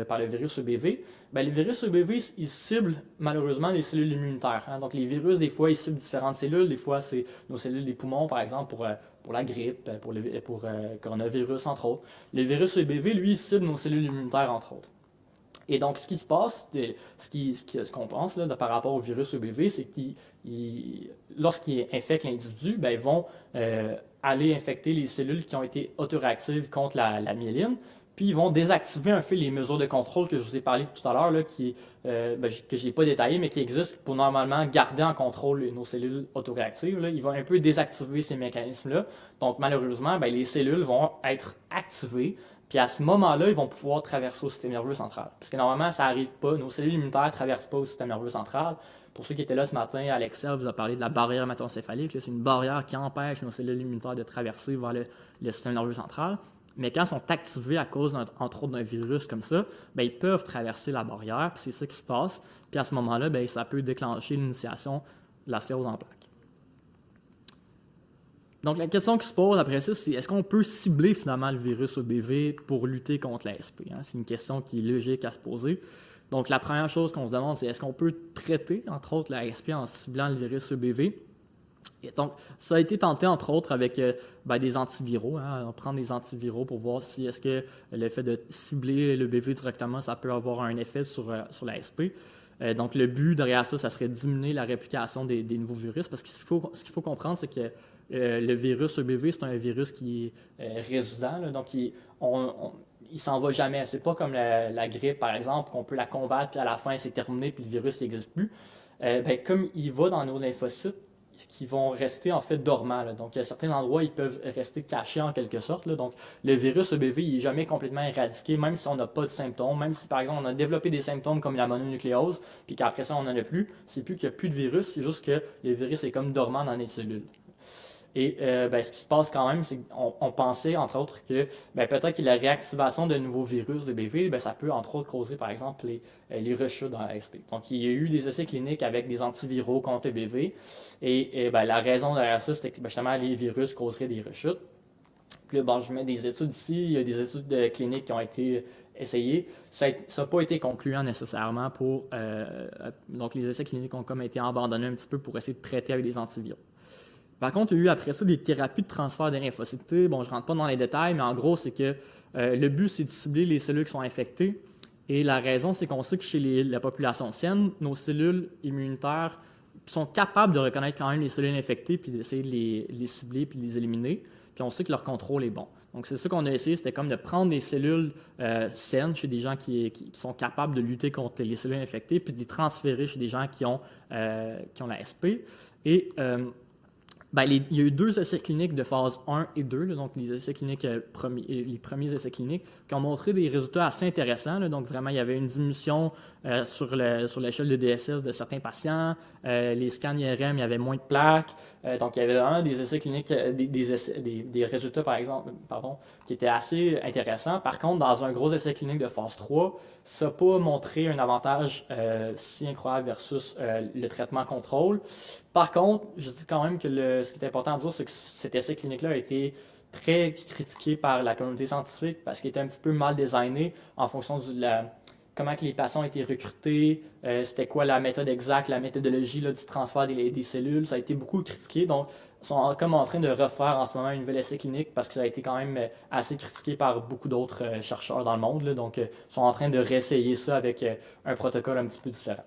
par le virus EBV, le virus EBV, il cible malheureusement les cellules immunitaires. Hein. Donc les virus, des fois, ils ciblent différentes cellules. Des fois, c'est nos cellules des poumons, par exemple, pour la grippe, pour coronavirus, entre autres. Le virus EBV, lui, il cible nos cellules immunitaires, entre autres. Et donc, ce qui se passe, ce qu'on pense là, par rapport au virus EBV, c'est lorsqu'il infecte l'individu, ils vont aller infecter les cellules qui ont été autoréactives contre la myéline, puis ils vont désactiver un peu les mesures de contrôle que je vous ai parlé tout à l'heure, là, que je n'ai pas détaillé, mais qui existent pour normalement garder en contrôle nos cellules autoréactives. Là. Ils vont un peu désactiver ces mécanismes-là. Donc, malheureusement, les cellules vont être activées, puis à ce moment-là, ils vont pouvoir traverser au système nerveux central. Parce que normalement, ça n'arrive pas. Nos cellules immunitaires ne traversent pas au système nerveux central. Pour ceux qui étaient là ce matin, Alexia vous a parlé de la barrière hématoencéphalique. C'est une barrière qui empêche nos cellules immunitaires de traverser vers le système nerveux central. Mais quand elles sont activées à cause, entre autres, d'un virus comme ça, ils peuvent traverser la barrière, puis c'est ça qui se passe. Puis à ce moment-là, ça peut déclencher l'initiation de la sclérose en plaques. Donc, la question qui se pose après ça, c'est est-ce qu'on peut cibler finalement le virus EBV pour lutter contre la SP? Hein? C'est une question qui est logique à se poser. Donc, la première chose qu'on se demande, c'est est-ce qu'on peut traiter, entre autres, la SP en ciblant le virus EBV? Et donc, ça a été tenté, entre autres, avec des antiviraux. Hein? On prend des antiviraux pour voir si est-ce que le fait de cibler l'EBV directement, ça peut avoir un effet sur la SP. Donc, le but derrière ça, ça serait de diminuer la réplication des nouveaux virus, parce que ce qu'il faut comprendre, c'est que le virus EBV, c'est un virus qui est résident, là, donc il s'en va jamais. C'est pas comme la grippe, par exemple, qu'on peut la combattre, puis à la fin, c'est terminé, puis le virus n'existe plus. Comme il va dans nos lymphocytes, qui vont rester en fait dormants. Là. Donc, il y a certains endroits, ils peuvent rester cachés en quelque sorte. Là. Donc, le virus EBV, il n'est jamais complètement éradiqué, même si on n'a pas de symptômes, même si par exemple on a développé des symptômes comme la mononucléose, puis qu'après ça on n'en a plus, c'est plus qu'il n'y a plus de virus, c'est juste que le virus est comme dormant dans les cellules. Et ce qui se passe quand même, c'est qu'on pensait, entre autres, que peut-être que la réactivation de nouveaux virus de BV, ça peut, entre autres, causer, par exemple, les rechutes dans l'ASP. Donc, il y a eu des essais cliniques avec des antiviraux contre BV. Et la raison derrière ça, c'était que justement, les virus causeraient des rechutes. Puis là, je mets des études ici. Il y a des études cliniques qui ont été essayées. Ça n'a pas été concluant nécessairement pour... donc, les essais cliniques ont comme été abandonnés un petit peu pour essayer de traiter avec des antiviraux. Par contre, il y a eu après ça des thérapies de transfert de lymphocytes. Bon, je ne rentre pas dans les détails, mais en gros, c'est que le but, c'est de cibler les cellules qui sont infectées. Et la raison, c'est qu'on sait que chez la population saine, nos cellules immunitaires sont capables de reconnaître quand même les cellules infectées puis d'essayer de les cibler puis de les éliminer. Puis on sait que leur contrôle est bon. Donc, c'est ça qu'on a essayé, c'était comme de prendre des cellules saines chez des gens qui sont capables de lutter contre les cellules infectées puis de les transférer chez des gens qui ont la SP. Et il y a eu 2 essais cliniques de phase 1 et 2, là, donc les essais cliniques les premiers essais cliniques, qui ont montré des résultats assez intéressants. Là, donc vraiment, il y avait une diminution sur l'échelle de DSS de certains patients. Les scans IRM, il y avait moins de plaques. Donc il y avait vraiment des essais cliniques, des résultats, qui étaient assez intéressants. Par contre, dans un gros essai clinique de phase 3, ça n'a pas montré un avantage si incroyable versus le traitement contrôle. Par contre, je dis quand même que ce qui est important à dire, c'est que cet essai clinique-là a été très critiqué par la communauté scientifique parce qu'il était un petit peu mal designé en fonction comment que les patients ont été recrutés, c'était quoi la méthode exacte, la méthodologie là, du transfert des cellules. Ça a été beaucoup critiqué. Donc, ils sont comme en train de refaire en ce moment une nouvelle essai clinique parce que ça a été quand même assez critiqué par beaucoup d'autres chercheurs dans le monde. Là. Donc, ils sont en train de réessayer ça avec un protocole un petit peu différent.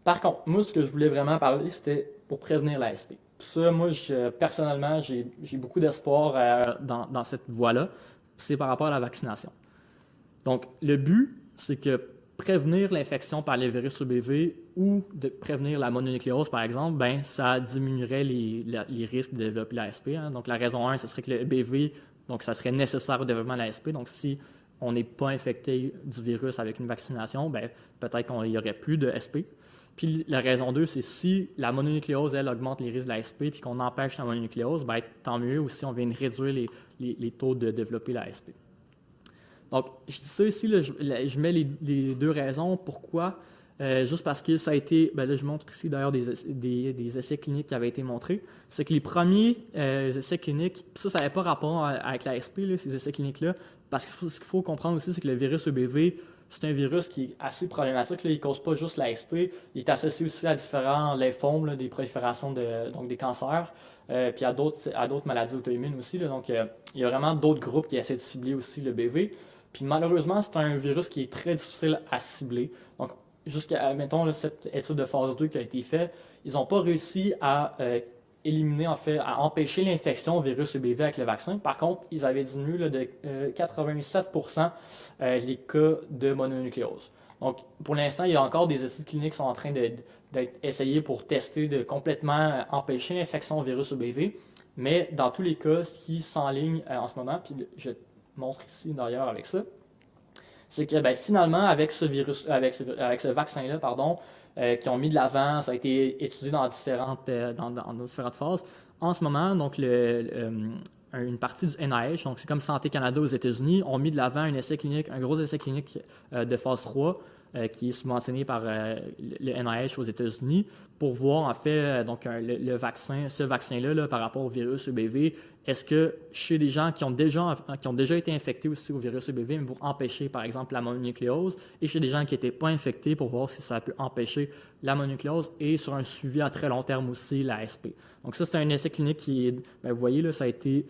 Par contre, moi, ce que je voulais vraiment parler, c'était pour prévenir l'ASP. Ça, moi, personnellement, j'ai beaucoup d'espoir dans cette voie-là. C'est par rapport à la vaccination. Donc, le but, c'est que prévenir l'infection par les virus EBV ou de prévenir la mononucléose, par exemple, ça diminuerait les risques de développer l'ASP. Hein. Donc, la raison 1, ce serait que le EBV, donc ça serait nécessaire au développement de l'ASP. Donc, si on n'est pas infecté du virus avec une vaccination, peut-être qu'il n'y aurait plus de SP. Puis la raison 2, c'est si la mononucléose, elle, augmente les risques de l'ASP puis qu'on empêche la mononucléose, tant mieux, ou si on vient de réduire les taux de développer l'ASP. Donc, je dis ça ici, là, je mets les 2 raisons. Pourquoi? Juste parce que ça a été, là, je montre ici d'ailleurs des essais cliniques qui avaient été montrés. C'est que les premiers essais cliniques, ça n'avait pas rapport avec l'ASP, ces essais cliniques-là, parce que ce qu'il faut comprendre aussi, c'est que le virus EBV, c'est un virus qui est assez problématique. Là. Il ne cause pas juste l'ASP, il est associé aussi à différents lymphomes, là, des proliférations donc des cancers, puis à d'autres maladies auto-immunes aussi. Là. Donc, il y a vraiment d'autres groupes qui essaient de cibler aussi le BV. Puis malheureusement, c'est un virus qui est très difficile à cibler. Donc, jusqu'à, mettons, cette étude de phase 2 qui a été faite, ils n'ont pas réussi à éliminer, en fait, à empêcher l'infection au virus EBV avec le vaccin. Par contre, ils avaient diminué là, de 87% les cas de mononucléose. Donc, pour l'instant, il y a encore des études cliniques qui sont en train d'être essayées pour tester de complètement empêcher l'infection au virus EBV. Mais dans tous les cas, ce qui s'enligne en ce moment, puis je montre ici d'ailleurs avec ça, c'est que finalement, avec ce vaccin-là, qui ont mis de l'avant, ça a été étudié dans différentes phases. En ce moment, donc une partie du NIH, donc c'est comme Santé Canada aux États-Unis, ont mis de l'avant un gros essai clinique de phase 3 qui est subventionné par le NIH aux États-Unis pour voir en fait ce vaccin-là là, par rapport au virus EBV, est-ce que chez des gens qui ont déjà été infectés aussi au virus EBV, mais pour empêcher par exemple la mononucléose, et chez des gens qui n'étaient pas infectés pour voir si ça peut empêcher la mononucléose, et sur un suivi à très long terme aussi l'ASP. Donc ça, c'est un essai clinique qui est, vous voyez, là, ça a été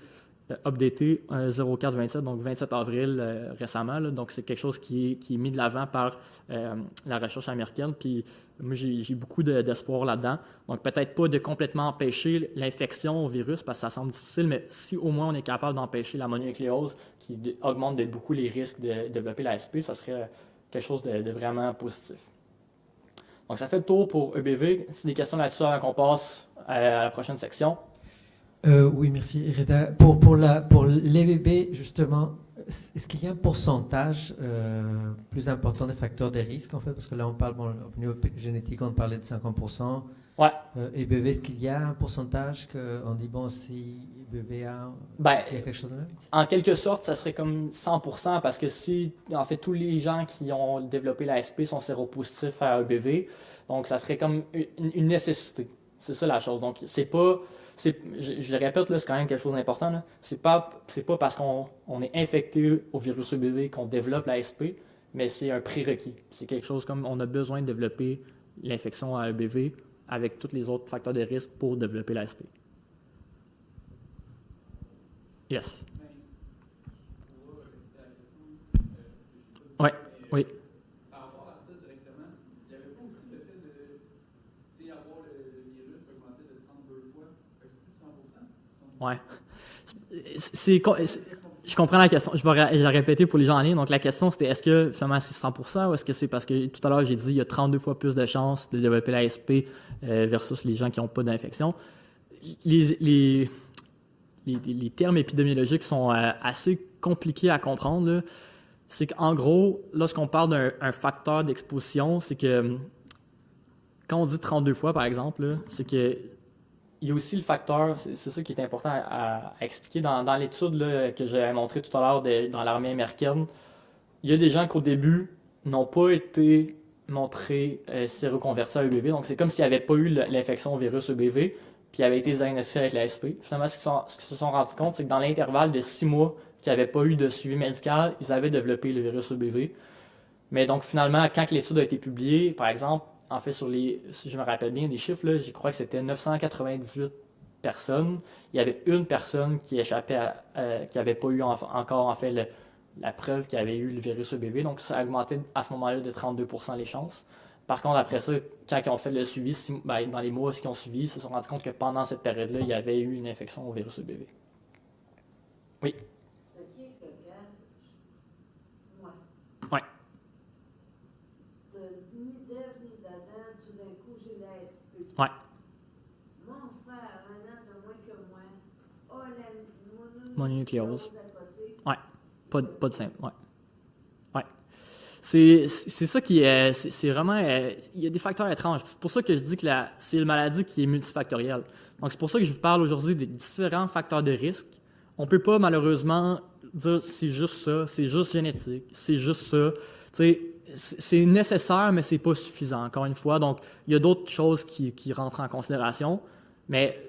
updaté 04-27, donc 27 avril récemment. Là, donc, c'est quelque chose qui est mis de l'avant par la recherche américaine. Puis, moi, j'ai beaucoup d'espoir là-dedans. Donc, peut-être pas de complètement empêcher l'infection au virus, parce que ça semble difficile, mais si au moins on est capable d'empêcher la mononucléose, qui augmente de beaucoup les risques de développer l'ASP, ça serait quelque chose de vraiment positif. Donc, ça fait le tour pour EBV. Si des questions là-dessus avant qu'on passe à la prochaine section. Oui, merci Reda. Pour l'EBV, justement, est-ce qu'il y a un pourcentage plus important des facteurs de risque, en fait? Parce que là, on parle, au niveau génétique, on parlait de 50%, Ouais. EBV, est-ce qu'il y a un pourcentage qu'on dit, bon, si EBV a, Ben, est-ce qu'il y a quelque chose de même? En quelque sorte, ça serait comme 100% parce que si, en fait, tous les gens qui ont développé la SP sont séropositifs à EBV, donc ça serait comme une nécessité. C'est ça la chose. Donc, c'est pas, je le répète, là, c'est quand même quelque chose d'important, là. C'est pas parce qu'on est infecté au virus EBV qu'on développe la SP, mais c'est un prérequis. C'est quelque chose comme on a besoin de développer l'infection à EBV avec tous les autres facteurs de risque pour développer la SP. Yes. Ouais, oui. Par rapport à ça directement, il n'y avait pas aussi le fait de avoir le virus augmenté de 32 fois, fait que c'est plus 100%. Ouais. Je comprends la question. Je vais la répéter pour les gens en ligne. Donc, la question, c'était est-ce que finalement c'est 100% ou est-ce que c'est parce que tout à l'heure, j'ai dit il y a 32 fois plus de chances de développer la SP versus les gens qui n'ont pas d'infection. Les termes épidémiologiques sont assez compliqués à comprendre, là. C'est qu'en gros, lorsqu'on parle d'un facteur d'exposition, c'est que quand on dit 32 fois, par exemple, là, c'est que il y a aussi le facteur, c'est ça qui est important à expliquer dans l'étude là, que j'avais montré tout à l'heure dans l'armée américaine. Il y a des gens qu'au début n'ont pas été montrés séroconvertis à EBV, donc c'est comme s'ils n'avaient pas eu l'infection au virus EBV, puis ils avaient été diagnostiqués avec la SP. Finalement, ce qu'ils se sont rendus compte, c'est que dans l'intervalle de 6 mois qu'ils n'avaient pas eu de suivi médical, ils avaient développé le virus EBV. Mais donc finalement, quand l'étude a été publiée, par exemple, en fait, si je me rappelle bien des chiffres, là, je crois que c'était 998 personnes. Il y avait une personne qui échappait qui n'avait pas eu encore en fait la preuve qu'il avait eu le virus EBV. Donc ça a augmenté à ce moment-là de 32% les chances. Par contre, après ça, quand ils ont fait le suivi, dans les mois qui ont suivi, ils se sont rendus compte que pendant cette période-là, il y avait eu une infection au virus EBV. Oui. Ce qui est cocasse, moi, Ouais. ni d'Ève ni d'Adam, tout d'un coup, j'ai la SP. Ouais. Mon frère, un an de moins que moi, a la Mononucléose. à côté. Ouais. Pas de simple. Ouais. Ouais. C'est ça qui est. C'est vraiment. Il y a des facteurs étranges. C'est pour ça que je dis que c'est une maladie qui est multifactorielle. Donc, c'est pour ça que je vous parle aujourd'hui des différents facteurs de risque. On ne peut pas, malheureusement, dire c'est juste ça, c'est juste génétique, c'est juste ça. Tu sais, c'est nécessaire, mais c'est pas suffisant, encore une fois. Donc, il y a d'autres choses qui rentrent en considération. Mais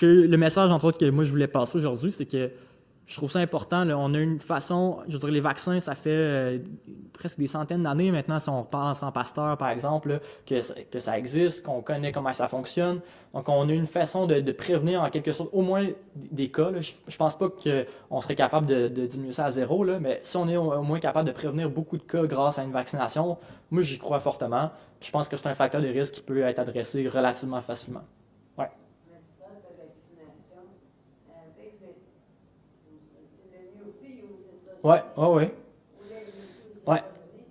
le message, entre autres, que moi je voulais passer aujourd'hui, c'est que je trouve ça important. Là, on a une façon, je veux dire, les vaccins, ça fait presque des centaines d'années maintenant, si on repasse en Pasteur, par exemple, là, que ça existe, qu'on connaît comment ça fonctionne. Donc, on a une façon de prévenir en quelque sorte au moins des cas. Là. Je pense pas qu'on serait capable de diminuer ça à zéro, là, mais si on est au moins capable de prévenir beaucoup de cas grâce à une vaccination, moi, j'y crois fortement. Puis je pense que c'est un facteur de risque qui peut être adressé relativement facilement. Ouais. Mais tu parles de vaccination avec le Newfie aux États-Unis. Ouais. Ou les Newfie aux Ouais. États-Unis,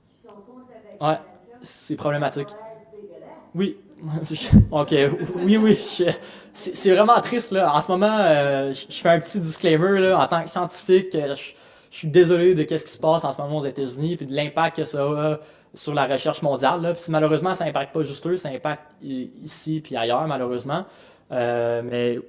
qui sont contre la Ouais. vaccination. C'est problématique. Ça va être dégueulasse. Oui. OK. Oui. C'est vraiment triste, là. En ce moment, je fais un petit disclaimer, là, en tant que scientifique. Je suis désolé de ce qui se passe en ce moment aux États-Unis puis de l'impact que ça a sur la recherche mondiale, là. Puis malheureusement, ça n'impacte pas juste eux, ça impacte ici puis ailleurs, malheureusement. Mais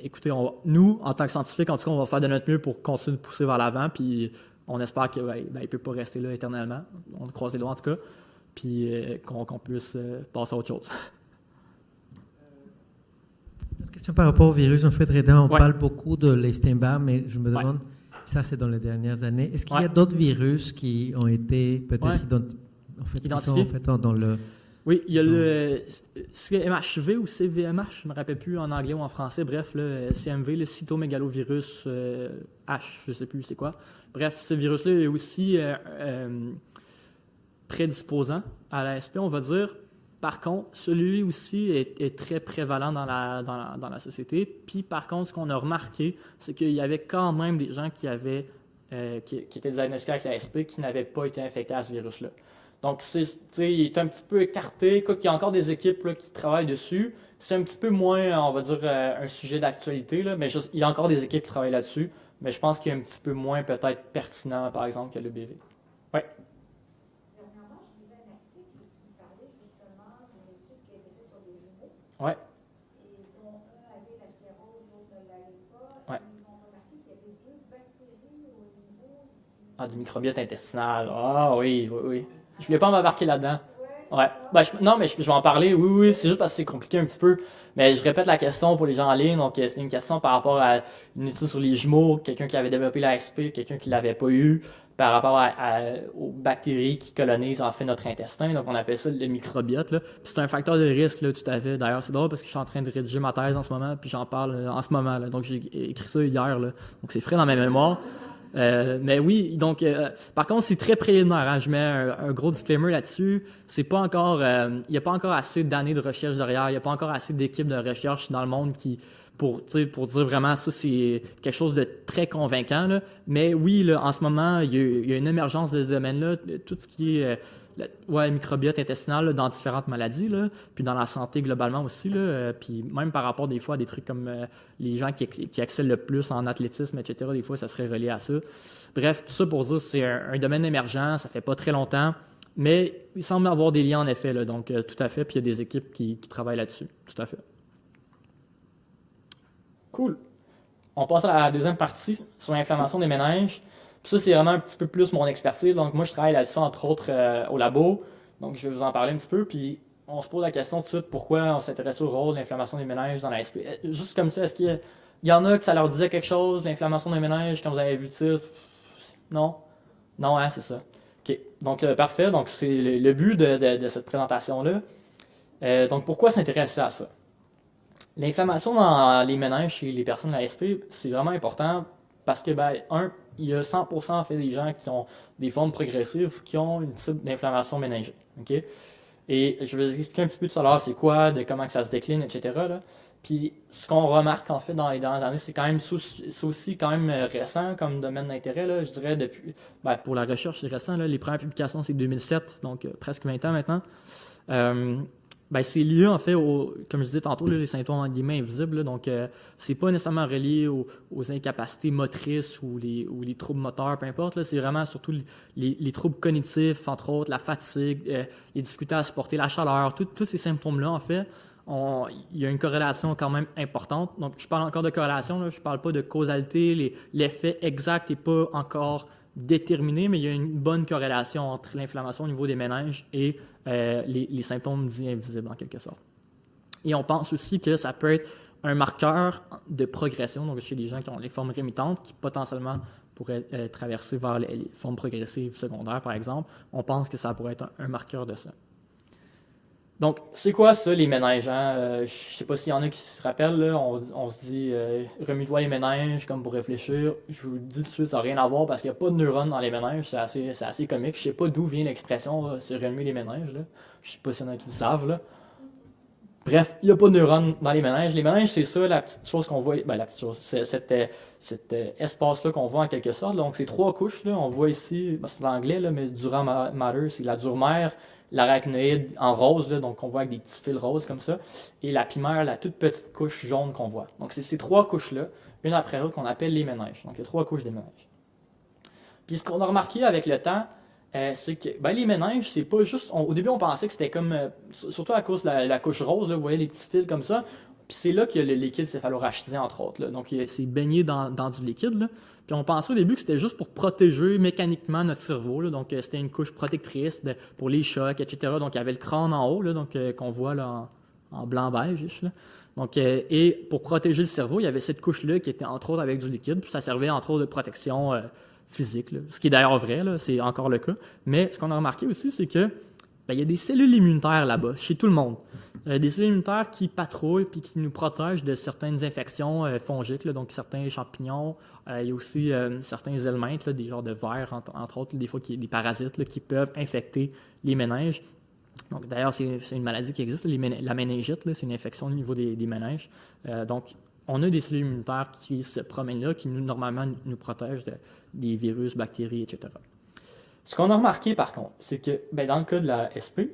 écoutez, nous, en tant que scientifiques, en tout cas, on va faire de notre mieux pour continuer de pousser vers l'avant. Puis on espère qu'il ne peut pas rester là éternellement. On croise les doigts, en tout cas. Puis qu'on puisse passer à autre chose. Une question par rapport au virus. En fait, Reda, on Ouais. parle beaucoup de l'Epstein-Barr, mais je me Ouais. demande, ça c'est dans les dernières années, est-ce qu'il y a Ouais. d'autres virus qui ont été peut-être Ouais. identifiés dans le... Oui, il y a le CMHV ou CVMH, je ne me rappelle plus en anglais ou en français. Bref, le CMV, le cytomégalovirus H, je ne sais plus c'est quoi. Bref, ce virus-là est aussi prédisposant à la SP, on va dire. Par contre, celui aussi est très prévalent dans la société. Puis, par contre, ce qu'on a remarqué, c'est qu'il y avait quand même des gens qui étaient diagnostiqués avec la SP qui n'avaient pas été infectés à ce virus-là. Donc, il est un petit peu écarté. Quoi qu'il y a encore des équipes là, qui travaillent dessus. C'est un petit peu moins, on va dire, un sujet d'actualité, là, mais il y a encore des équipes qui travaillent là-dessus. Mais je pense qu'il est un petit peu moins peut-être pertinent, par exemple, que le BV. Oui. Dernièrement, je lisais un article qui parlait justement d'une étude qui a été faite sur des jumeaux Ouais. Et dont un avait la sclérose, l'autre ne l'avait pas. Ouais. Ils ont remarqué qu'il y avait 2 bactéries au niveau Ah, du microbiote intestinal. Ah oui, oui, oui. Je voulais pas m'embarquer là-dedans. Ouais, Ouais. Ben, non, mais je vais en parler. Oui, oui, c'est juste parce que c'est compliqué un petit peu. Mais je répète la question pour les gens en ligne. Donc, c'est une question par rapport à une étude sur les jumeaux, quelqu'un qui avait développé l'ASP, quelqu'un qui l'avait pas eu, par rapport aux bactéries qui colonisent en fait notre intestin. Donc, on appelle ça le microbiote, là. Puis c'est un facteur de risque, là, tout à fait. D'ailleurs, c'est drôle parce que je suis en train de rédiger ma thèse en ce moment, puis j'en parle en ce moment, là. Donc, j'ai écrit ça hier, là. Donc, c'est frais dans ma mémoire. Mais oui, donc par contre, c'est très préliminaire. Hein. Je mets un gros disclaimer là-dessus. C'est pas encore, il n'y a pas encore assez d'années de recherche derrière. Il n'y a pas encore assez d'équipes de recherche dans le monde pour dire vraiment ça, c'est quelque chose de très convaincant. Là. Mais oui, là, en ce moment, il y a une émergence de ce domaine-là. Tout ce qui est microbiote intestinal là, dans différentes maladies, là, puis dans la santé globalement aussi. Là, puis même par rapport des fois à des trucs comme les gens qui excellent le plus en athlétisme, etc., des fois, ça serait relié à ça. Bref, tout ça pour dire que c'est un domaine émergent, ça fait pas très longtemps, mais il semble avoir des liens en effet. Là, donc, tout à fait, puis il y a des équipes qui travaillent là-dessus. Tout à fait. Cool. On passe à la deuxième partie sur l'inflammation des méninges. Puis ça, c'est vraiment un petit peu plus mon expertise. Donc, moi, je travaille là-dessus, entre autres, au labo. Donc, je vais vous en parler un petit peu. Puis, on se pose la question tout de suite, pourquoi on s'intéresse au rôle de l'inflammation des méninges dans la SP. Juste comme ça, est-ce qu'il y en a que ça leur disait quelque chose, l'inflammation des méninges, quand vous avez vu le titre? Non? Non, hein, c'est ça. OK. Donc, parfait. Donc, c'est le but de cette présentation-là. Donc, pourquoi s'intéresser à ça? L'inflammation dans les méninges chez les personnes ASP, c'est vraiment important parce que, il y a 100% en fait des gens qui ont des formes progressives qui ont une type d'inflammation méningée. Okay? Et je vais vous expliquer un petit peu tout à l'heure c'est quoi, de comment que ça se décline, etc. Là. Puis ce qu'on remarque en fait dans les dernières années, c'est quand même c'est aussi quand même récent comme domaine d'intérêt. Là, je dirais depuis pour la recherche, c'est récent. Là, les premières publications, c'est 2007, donc presque 20 ans maintenant. C'est lié en fait comme je disais tantôt, là, les symptômes en guillemets invisibles. Là, donc, c'est pas nécessairement relié aux incapacités motrices ou les troubles moteurs, peu importe. Là, c'est vraiment surtout les troubles cognitifs, entre autres, la fatigue, les difficultés à supporter la chaleur, tous ces symptômes-là, en fait, il y a une corrélation quand même importante. Donc, je parle encore de corrélation, là, je parle pas de causalité, l'effet exact n'est pas encore déterminé, mais il y a une bonne corrélation entre l'inflammation au niveau des méninges et les symptômes dits invisibles en quelque sorte. Et on pense aussi que ça peut être un marqueur de progression, donc chez les gens qui ont les formes rémitantes, qui potentiellement pourraient traverser vers les formes progressives secondaires, par exemple. On pense que ça pourrait être un marqueur de ça. Donc, c'est quoi ça, les méninges? Hein? Je ne sais pas s'il y en a qui se rappellent, là, on se dit remue-toi les méninges comme pour réfléchir. Je vous le dis tout de suite, ça n'a rien à voir parce qu'il n'y a pas de neurones dans les méninges, c'est assez comique. Je ne sais pas d'où vient l'expression se remuer les méninges. Là. Je ne sais pas s'il y en a qui le savent. Là. Bref, il n'y a pas de neurones dans les méninges. Les méninges, c'est ça, la petite chose qu'on voit. La petite chose, c'est cet espace-là qu'on voit en quelque sorte. Donc, c'est 3 couches. Là. On voit ici, c'est l'anglais, là, mais dura mater, c'est la dure-mère. L'arachnoïde en rose, là, donc on voit avec des petits fils roses comme ça, et la pimère, la toute petite couche jaune qu'on voit. Donc c'est ces 3 couches-là, une après l'autre, qu'on appelle les méninges. Donc il y a 3 couches des méninges. Puis ce qu'on a remarqué avec le temps, c'est que les méninges, c'est pas juste... au début, on pensait que c'était comme... surtout à cause de la couche rose, là, vous voyez les petits fils comme ça, puis c'est là qu'il y a le liquide céphalorachidien, entre autres. Là. Donc c'est baigné dans du liquide, là. Puis on pensait au début que c'était juste pour protéger mécaniquement notre cerveau. Là. Donc c'était une couche protectrice pour les chocs, etc. Donc il y avait le crâne en haut, là, donc qu'on voit là, en blanc-beige. Donc, et pour protéger le cerveau, il y avait cette couche-là qui était entre autres avec du liquide. Puis ça servait entre autres de protection physique. Là. Ce qui est d'ailleurs vrai, là, c'est encore le cas. Mais ce qu'on a remarqué aussi, c'est que il y a des cellules immunitaires là-bas, chez tout le monde. Des cellules immunitaires qui patrouillent et qui nous protègent de certaines infections fongiques, là, donc certains champignons. Il y a aussi certains helminthes, là, des genres de vers, entre autres, des fois des parasites là, qui peuvent infecter les méninges. Donc, d'ailleurs, c'est une maladie qui existe, la méningite, là, c'est une infection au niveau des méninges. Donc, on a des cellules immunitaires qui se promènent là, qui normalement nous protègent des virus, bactéries, etc. Ce qu'on a remarqué, par contre, c'est que dans le cas de la SP,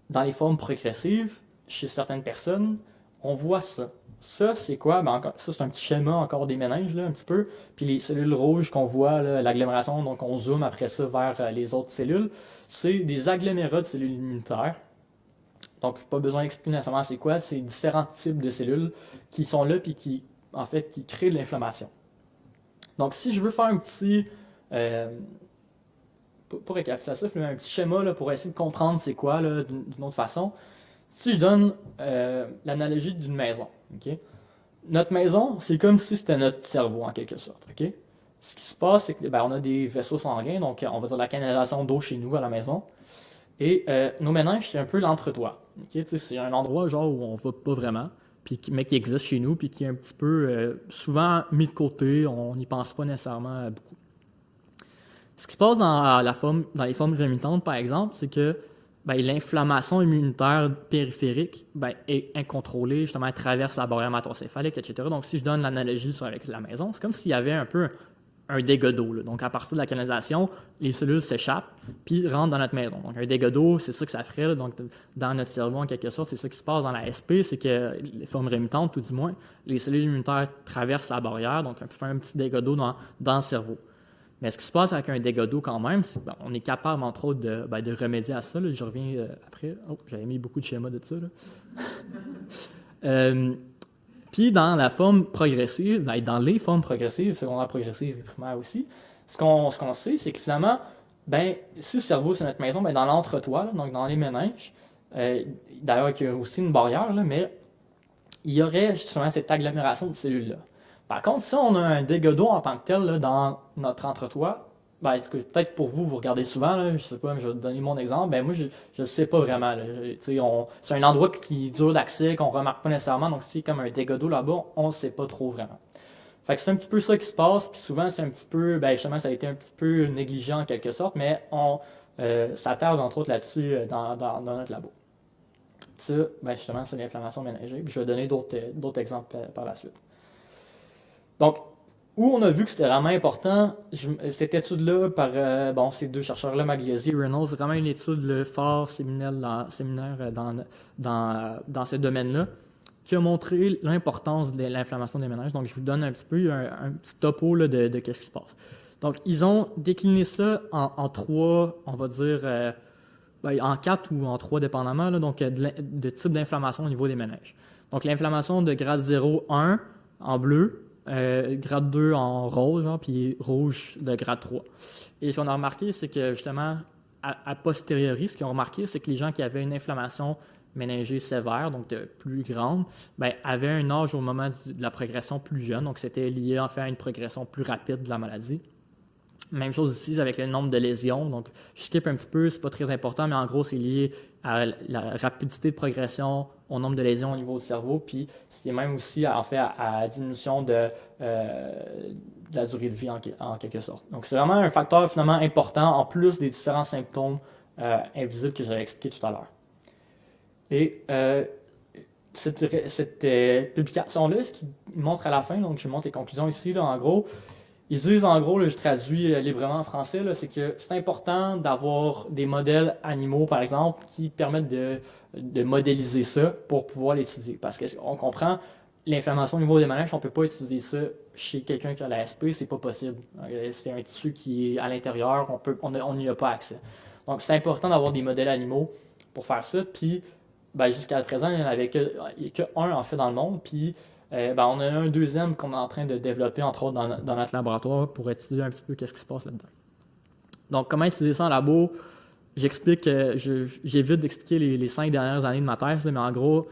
dans les formes progressives, chez certaines personnes, on voit ça. Ça, c'est quoi? Ça, c'est un petit schéma encore des méninges, là, un petit peu. Puis les cellules rouges qu'on voit, là, l'agglomération, donc on zoome après ça vers les autres cellules, c'est des agglomérats de cellules immunitaires. Donc, pas besoin d'expliquer nécessairement c'est quoi, c'est différents types de cellules qui sont là puis qui, en fait, qui créent de l'inflammation. Donc, si je veux faire un petit, pour récapitulatif, un petit schéma là, pour essayer de comprendre c'est quoi là, d'une autre façon, si je donne l'analogie d'une maison, ok? Notre maison, c'est comme si c'était notre cerveau en quelque sorte, ok? Ce qui se passe, c'est que on a des vaisseaux sanguins, donc on va dire la canalisation d'eau chez nous à la maison. Et nos méninges, c'est un peu l'entre-toi. Okay? C'est un endroit genre où on va pas vraiment, mais qui existe chez nous, puis qui est un petit peu souvent mis de côté, on n'y pense pas nécessairement beaucoup. Ce qui se passe dans les formes rémitantes, par exemple, c'est que l'inflammation immunitaire périphérique est incontrôlée, justement, elle traverse la barrière hématocéphalique, etc. Donc, si je donne l'analogie avec la maison, c'est comme s'il y avait un peu un dégât d'eau. Donc, à partir de la canalisation, les cellules s'échappent puis rentrent dans notre maison. Donc, un dégât d'eau, c'est ça que ça ferait. Là. Donc, dans notre cerveau, en quelque sorte, c'est ça qui se passe dans la SP, c'est que les formes rémitantes, tout du moins, les cellules immunitaires traversent la barrière, donc on peut faire un petit dégât d'eau dans le cerveau. Mais ce qui se passe avec un dégât d'eau quand même, c'est on est capable, entre autres, de remédier à ça. Là. Je reviens après. Oh, j'avais mis beaucoup de schémas de ça. Puis dans la forme progressive, dans les formes progressives, secondaires progressives et primaires aussi, ce qu'on sait, c'est que finalement, si le cerveau c'est notre maison, dans l'entre-toi, donc dans les méninges, d'ailleurs il y a aussi une barrière, là, mais il y aurait justement cette agglomération de cellules-là. Par contre, si on a un dégât d'eau en tant que tel là, dans notre entre-toi, peut-être pour vous, vous regardez souvent, là, je sais pas, mais je vais te donner mon exemple, moi je ne sais pas vraiment. C'est un endroit qui est dur d'accès, qu'on ne remarque pas nécessairement, donc si c'est comme un dégât d'eau là-bas, on ne sait pas trop vraiment. Fait que c'est un petit peu ça qui se passe, puis souvent c'est un petit peu, justement ça a été un petit peu négligé en quelque sorte, mais on s'attarde entre autres là-dessus dans notre labo. Ça, justement, c'est l'inflammation méningée, puis je vais donner d'autres exemples par la suite. Donc, où on a vu que c'était vraiment important, cette étude-là par ces deux chercheurs-là, Magliozzi et Reynolds, c'est vraiment une étude fort séminaire dans ce domaine-là, qui a montré l'importance de l'inflammation des méninges. Donc, je vous donne un petit peu un petit topo là, de ce qui se passe. Donc, ils ont décliné ça en trois, on va dire, en 4 ou en 3 dépendamment, là, donc de type d'inflammation au niveau des méninges. Donc, l'inflammation de grade 0, 1 en bleu, grade 2 en rose, puis rouge de grade 3. Et ce qu'on a remarqué, c'est que justement, a posteriori, ce qu'ils ont remarqué, c'est que les gens qui avaient une inflammation méningée sévère, donc de plus grande, avaient un âge au moment de la progression plus jeune, donc c'était lié en fait à une progression plus rapide de la maladie. Même chose ici avec le nombre de lésions. Donc, je skip un petit peu, c'est pas très important, mais en gros, c'est lié à la rapidité de progression, au nombre de lésions au niveau du cerveau, puis c'est même aussi à la diminution de la durée de vie en quelque sorte. Donc, c'est vraiment un facteur finalement important en plus des différents symptômes invisibles que j'avais expliqués tout à l'heure. Et cette publication-là, ce qui montre à la fin, donc je montre les conclusions ici, là, en gros, ils disent en gros, là, je traduis librement en français, là, c'est que c'est important d'avoir des modèles animaux, par exemple, qui permettent de modéliser ça pour pouvoir l'étudier. Parce qu'on comprend, l'inflammation au niveau des méninges, on ne peut pas étudier ça chez quelqu'un qui a la SP, c'est pas possible. C'est un tissu qui est à l'intérieur, on n'y a pas accès. Donc c'est important d'avoir des modèles animaux pour faire ça. Puis jusqu'à présent, il n'y en avait qu'un en fait dans le monde. Puis on a un deuxième qu'on est en train de développer, entre autres, dans notre laboratoire pour étudier un petit peu qu'est-ce qui se passe là-dedans. Donc, comment étudier ça en labo? J'évite d'expliquer les 5 dernières années de ma thèse, mais en gros,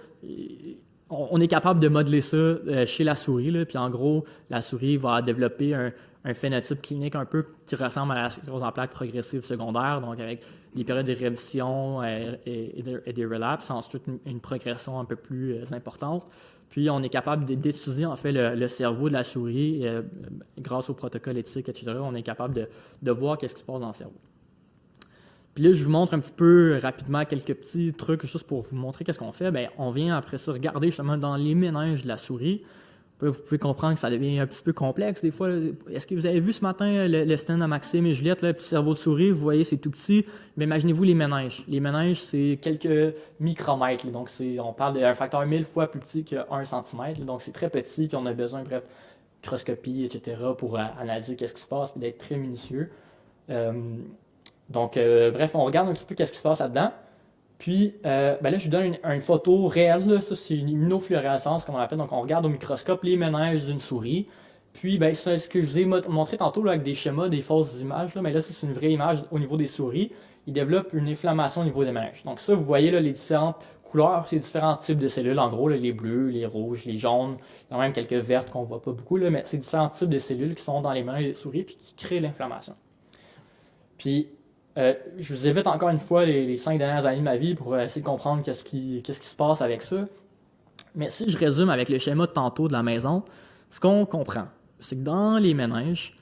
on est capable de modeler ça chez la souris, là, puis en gros, la souris va développer un phénotype clinique un peu qui ressemble à la sclérose en plaques progressive secondaire, donc avec des périodes de rémission et des relapses, ensuite une progression un peu plus importante. Puis, on est capable d'étudier en fait le cerveau de la souris grâce au protocole éthique, etc. On est capable de voir qu'est-ce qui se passe dans le cerveau. Puis là, je vous montre un petit peu rapidement quelques petits trucs juste pour vous montrer qu'est-ce qu'on fait. On vient après ça regarder justement dans les méninges de la souris. Vous pouvez comprendre que ça devient un petit peu complexe des fois. Est-ce que vous avez vu ce matin le stand à Maxime et Juliette, le petit cerveau de souris? Vous voyez, c'est tout petit. Mais imaginez-vous les méninges. Les méninges, c'est quelques micromètres. Donc, on parle d'un facteur 1000 fois plus petit que 1 cm. Donc, c'est très petit. Puis, on a besoin, bref, de microscopie, etc. pour analyser qu'est-ce qui se passe et d'être très minutieux. Donc, bref, on regarde un petit peu qu'est-ce qui se passe là-dedans. Puis là, je vous donne une photo réelle, là. Ça, c'est une immunofluorescence, comme on l'appelle. Donc, on regarde au microscope les méninges d'une souris. Puis, c'est ce que je vous ai montré tantôt là, avec des schémas, des fausses images. Là, mais là, c'est une vraie image au niveau des souris. Ils développent une inflammation au niveau des méninges. Donc ça, vous voyez là, les différentes couleurs, c'est différents types de cellules. En gros, là, les bleus, les rouges, les jaunes. Il y a même quelques vertes qu'on ne voit pas beaucoup, là, mais c'est différents types de cellules qui sont dans les méninges des souris et qui créent l'inflammation. Puis, je vous évite encore une fois les 5 dernières années de ma vie pour essayer de comprendre qu'est-ce qui se passe avec ça. Mais si je résume avec le schéma de tantôt de la maison, ce qu'on comprend, c'est que dans les méninges,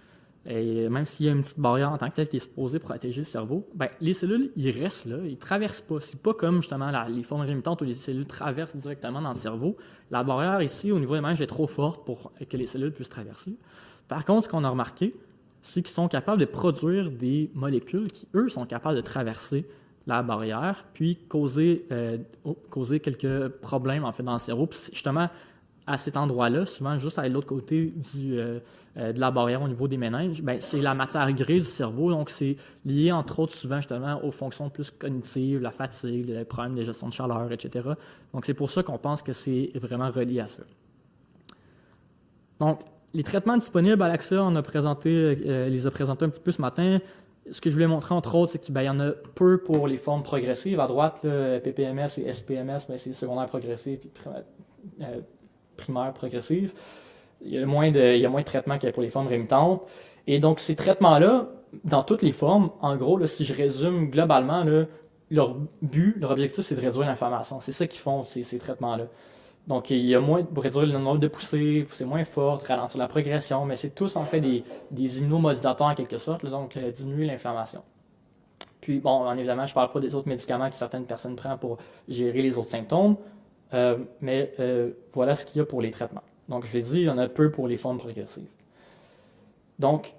et même s'il y a une petite barrière en tant que telle qui est supposée protéger le cerveau, les cellules, ils restent là, ils ne traversent pas. C'est pas comme justement les formes rémitantes où les cellules traversent directement dans le cerveau. La barrière ici, au niveau des méninges, est trop forte pour que les cellules puissent traverser. Par contre, ce qu'on a remarqué, c'est qu'ils sont capables de produire des molécules qui, eux, sont capables de traverser la barrière, puis causer quelques problèmes en fait dans le cerveau. Puis justement, à cet endroit-là, souvent juste à l'autre côté de la barrière au niveau des méninges, c'est la matière grise du cerveau, donc c'est lié entre autres souvent justement aux fonctions plus cognitives, la fatigue, les problèmes de gestion de chaleur, etc. Donc c'est pour ça qu'on pense que c'est vraiment relié à ça. Donc, les traitements disponibles à l'AXA, on a les a présentés un petit peu ce matin. Ce que je voulais montrer, entre autres, c'est qu'il y en a peu pour les formes progressives. À droite, là, PPMS et SPMS, c'est secondaire progressif puis primaire progressive. Il y a moins de traitements qu'il y a pour les formes rémitantes. Et donc, ces traitements-là, dans toutes les formes, en gros, là, si je résume globalement, là, leur objectif, c'est de réduire l'inflammation. C'est ça qu'ils font, ces traitements-là. Donc, il y a moins pour réduire le nombre de poussées, pousser moins forte, ralentir la progression, mais c'est tous en fait des immunomodulateurs en quelque sorte, là, donc diminuer l'inflammation. Puis, bon, évidemment, je ne parle pas des autres médicaments que certaines personnes prennent pour gérer les autres symptômes, mais voilà ce qu'il y a pour les traitements. Donc, je l'ai dit, il y en a peu pour les formes progressives. Donc,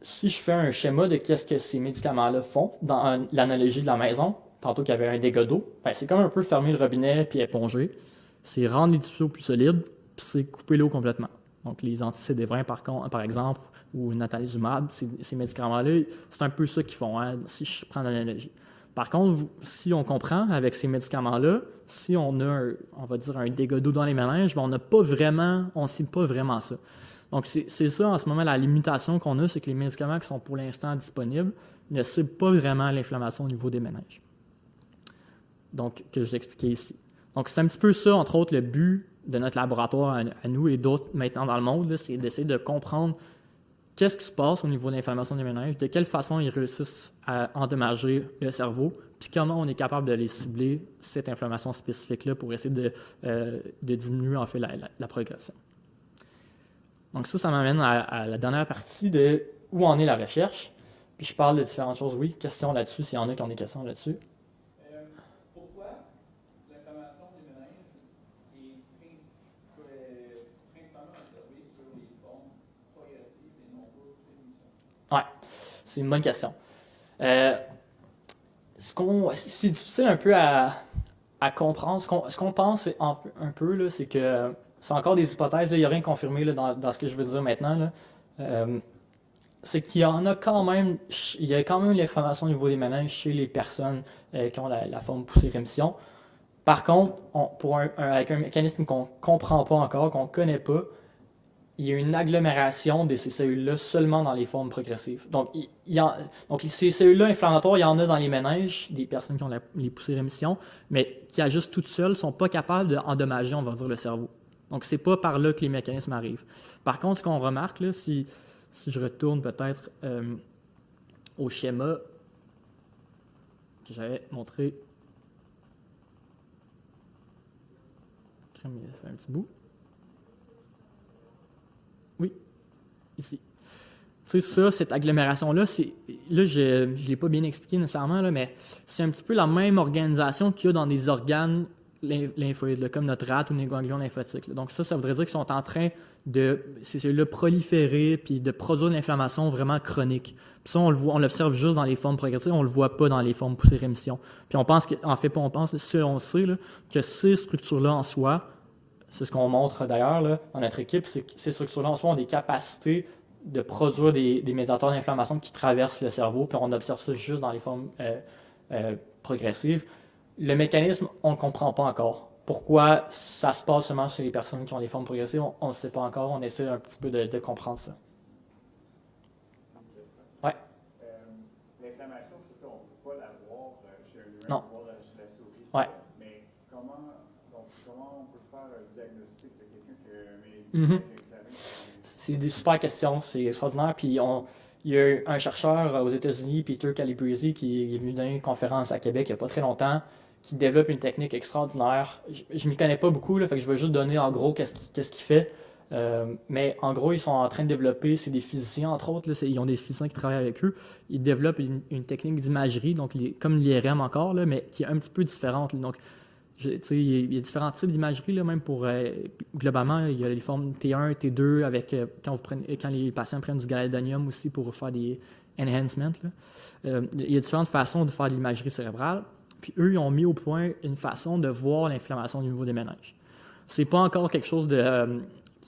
si je fais un schéma de qu'est-ce que ces médicaments-là font dans l'analogie de la maison, tantôt qu'il y avait un dégât d'eau, c'est comme un peu fermer le robinet puis éponger. C'est rendre les tuyaux plus solides, puis c'est couper l'eau complètement. Donc, les anti-CD20, par exemple, ou natalizumab, ces médicaments-là, c'est un peu ça qu'ils font, hein, si je prends l'analogie. Par contre, si on comprend avec ces médicaments-là, si on a, on va dire, un dégât d'eau dans les méninges, on ne cible pas vraiment ça. Donc, c'est ça, en ce moment, la limitation qu'on a, c'est que les médicaments qui sont pour l'instant disponibles ne ciblent pas vraiment l'inflammation au niveau des méninges. Donc, que je vous expliquais ici. Donc, c'est un petit peu ça, entre autres, le but de notre laboratoire à nous et d'autres maintenant dans le monde, c'est d'essayer de comprendre qu'est-ce qui se passe au niveau de l'inflammation des méninges, de quelle façon ils réussissent à endommager le cerveau, puis comment on est capable de les cibler, cette inflammation spécifique-là, pour essayer de diminuer en fait la progression. Donc ça m'amène à la dernière partie de où en est la recherche. Puis je parle de différentes choses. Oui, questions là-dessus, s'il y en a qui ont des questions là-dessus. Pourquoi l'inflammation des méninges est principalement observée sur les formes progressives et non pas sur les rémissions? Ouais, c'est une bonne question. C'est difficile un peu à comprendre. Ce qu'on pense un peu, là, c'est que c'est encore des hypothèses, là, il n'y a rien confirmé là, dans ce que je veux dire maintenant. Là. C'est qu'il y en a quand même, il y a quand même l'inflammation au niveau des méninges chez les personnes qui ont la forme poussée-rémission. Par contre, avec un mécanisme qu'on ne comprend pas encore, qu'on ne connaît pas, il y a une agglomération de ces cellules-là seulement dans les formes progressives. Donc, ces cellules-là inflammatoires, il y en a dans les méninges, des personnes qui ont les poussées-rémission, mais qui agissent toutes seules, ne sont pas capables d'endommager, on va dire, le cerveau. Donc, ce n'est pas par là que les mécanismes arrivent. Par contre, ce qu'on remarque, là, si je retourne peut-être au schéma que j'avais montré, ça fait un petit bout. Oui, ici. Tu sais, ça, cette agglomération-là, je ne l'ai pas bien expliqué nécessairement, là, mais c'est un petit peu la même organisation qu'il y a dans des organes lymphoïdes, comme notre rate ou les ganglions lymphotiques. Là. Donc ça voudrait dire qu'ils sont en train de ces cellules-là proliférer puis de produire de l'inflammation vraiment chronique. Puis ça, on l'observe juste dans les formes progressives, on ne le voit pas dans les formes poussées-rémission. Puis on pense on sait là, que ces structures-là en soi, c'est ce qu'on montre d'ailleurs là, dans notre équipe, c'est que ces structures-là en soi ont des capacités de produire des médiateurs d'inflammation qui traversent le cerveau, puis on observe ça juste dans les formes progressive. Le mécanisme, on ne comprend pas encore. Pourquoi ça se passe seulement chez les personnes qui ont des formes progressives, on ne sait pas encore. On essaie un petit peu de comprendre ça. Ouais. L'inflammation, c'est ça, on ne peut pas la voir chez un humain, Non. on peut voir chez la souris. Ouais. Ça. Mais comment on peut faire un diagnostic de quelqu'un qui a Mhm. inflammé? C'est des super questions, c'est extraordinaire. Puis il y a eu un chercheur aux États-Unis, Peter Calabrese, qui est venu donner une conférence à Québec il n'y a pas très longtemps, qui développe une technique extraordinaire. Je ne m'y connais pas beaucoup, là, fait que je vais juste donner en gros qu'est-ce qu'il fait. Mais en gros, ils sont en train de développer, c'est des physiciens entre autres, là, ils ont des physiciens qui travaillent avec eux. Ils développent une technique d'imagerie, donc comme l'IRM encore, là, mais qui est un petit peu différente. Là. Donc, il y a différents types d'imagerie, là, même pour globalement, il y a les formes T1, T2, avec quand les patients prennent du galidonium aussi pour faire des enhancements. Là. Il y a différentes façons de faire de l'imagerie cérébrale. Puis eux, ils ont mis au point une façon de voir l'inflammation au niveau des méninges. C'est pas encore quelque chose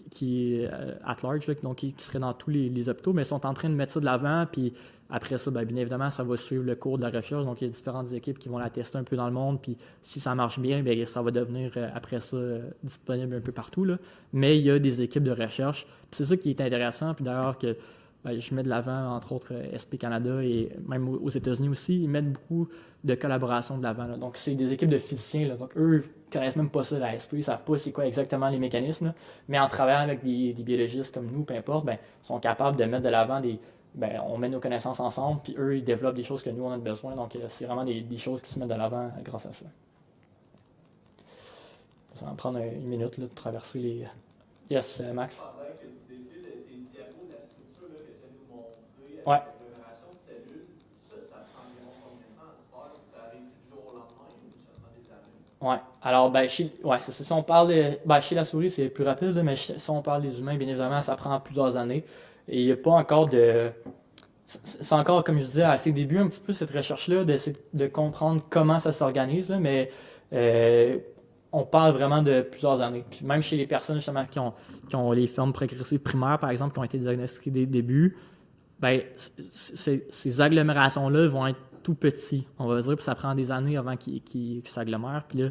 qui est at large, là, donc qui serait dans tous les hôpitaux, mais ils sont en train de mettre ça de l'avant, puis après ça, bien évidemment, ça va suivre le cours de la recherche, donc il y a différentes équipes qui vont la tester un peu dans le monde, puis si ça marche bien, bien, ça va devenir après ça disponible un peu partout, là. Mais il y a des équipes de recherche, puis c'est ça qui est intéressant, puis d'ailleurs que je mets de l'avant, entre autres, SP Canada et même aux États-Unis aussi, ils mettent beaucoup de collaboration de l'avant. Là. Donc, c'est des équipes de physiciens. Là. Donc, eux ne connaissent même pas ça, la SP. Ils ne savent pas c'est quoi exactement les mécanismes. Là. Mais en travaillant avec des biologistes comme nous, peu importe, ben, ils sont capables de mettre de l'avant on met nos connaissances ensemble, puis eux, ils développent des choses que nous, on a besoin. Donc, c'est vraiment des choses qui se mettent de l'avant grâce à ça. Ça va en prendre une minute là, de traverser les... Yes, Max? Pendant que tu défiles tes diapos de la structure là, que tu viens de nous montrer avec Ouais. l'agglomération de cellules, ça prend environ combien de temps à se faire? Ça arrive du jour au lendemain ou ça prend des années? Ouais. Alors, c'est ça. Si on parle chez la souris, c'est plus rapide, là, mais si on parle des humains, bien évidemment, ça prend plusieurs années. Et il n'y a pas encore de... C'est encore, comme je disais, à ses débuts, un petit peu, cette recherche-là, de comprendre comment ça s'organise, là, mais on parle vraiment de plusieurs années. Puis même chez les personnes, justement, qui ont les formes progressives primaires, par exemple, qui ont été diagnostiquées dès le début, ben, ces agglomérations-là vont être tout petits, on va dire, puis ça prend des années avant qu'ils s'agglomèrent. Puis là,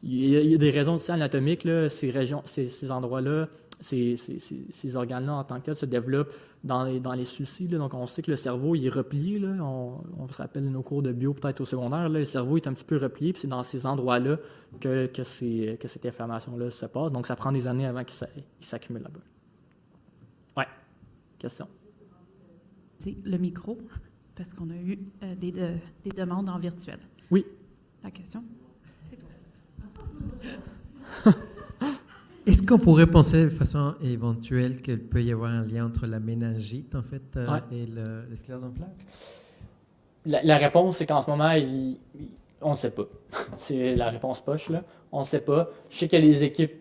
il y a des raisons aussi anatomiques, là, ces endroits-là, ces organes-là en tant que tels se développent dans les sulcis. Là. Donc, on sait que le cerveau il est replié. Là. On se rappelle de nos cours de bio peut-être au secondaire. Là, le cerveau est un petit peu replié, puis c'est dans ces endroits-là que cette inflammation-là se passe. Donc, ça prend des années avant qu'il s'accumule là-bas. Ouais. Question? C'est le micro, parce qu'on a eu des demandes en virtuel. Oui. La question? C'est toi. Est-ce qu'on pourrait penser de façon éventuelle qu'il peut y avoir un lien entre la méningite en fait Ouais. et les sclérose en plaques? La réponse, c'est qu'en ce moment, on ne sait pas. C'est la réponse poche, là. On ne sait pas. Je sais qu'il y a des équipes,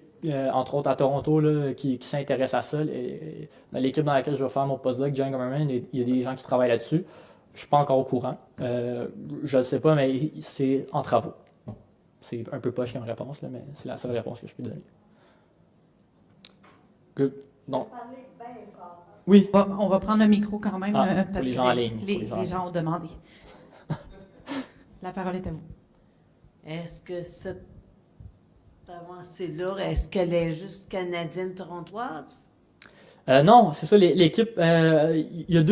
entre autres à Toronto, là, qui s'intéressent à ça. Dans l'équipe dans laquelle je vais faire mon postdoc, John Government, il y a des gens qui travaillent là-dessus. Je ne suis pas encore au courant. Je ne sais pas, mais c'est en travaux. C'est un peu poche comme réponse, là, mais c'est la seule réponse que je peux donner. Good. Donc, Parlez bien fort. oui. On va prendre le micro quand même, Pour parce les que gens en ligne, pour les les gens en gens ont demandé. La parole est à vous. Est-ce que cette avancée-là, est-ce qu'elle est juste canadienne-torontoise? Non, c'est ça, l'équipe, il y a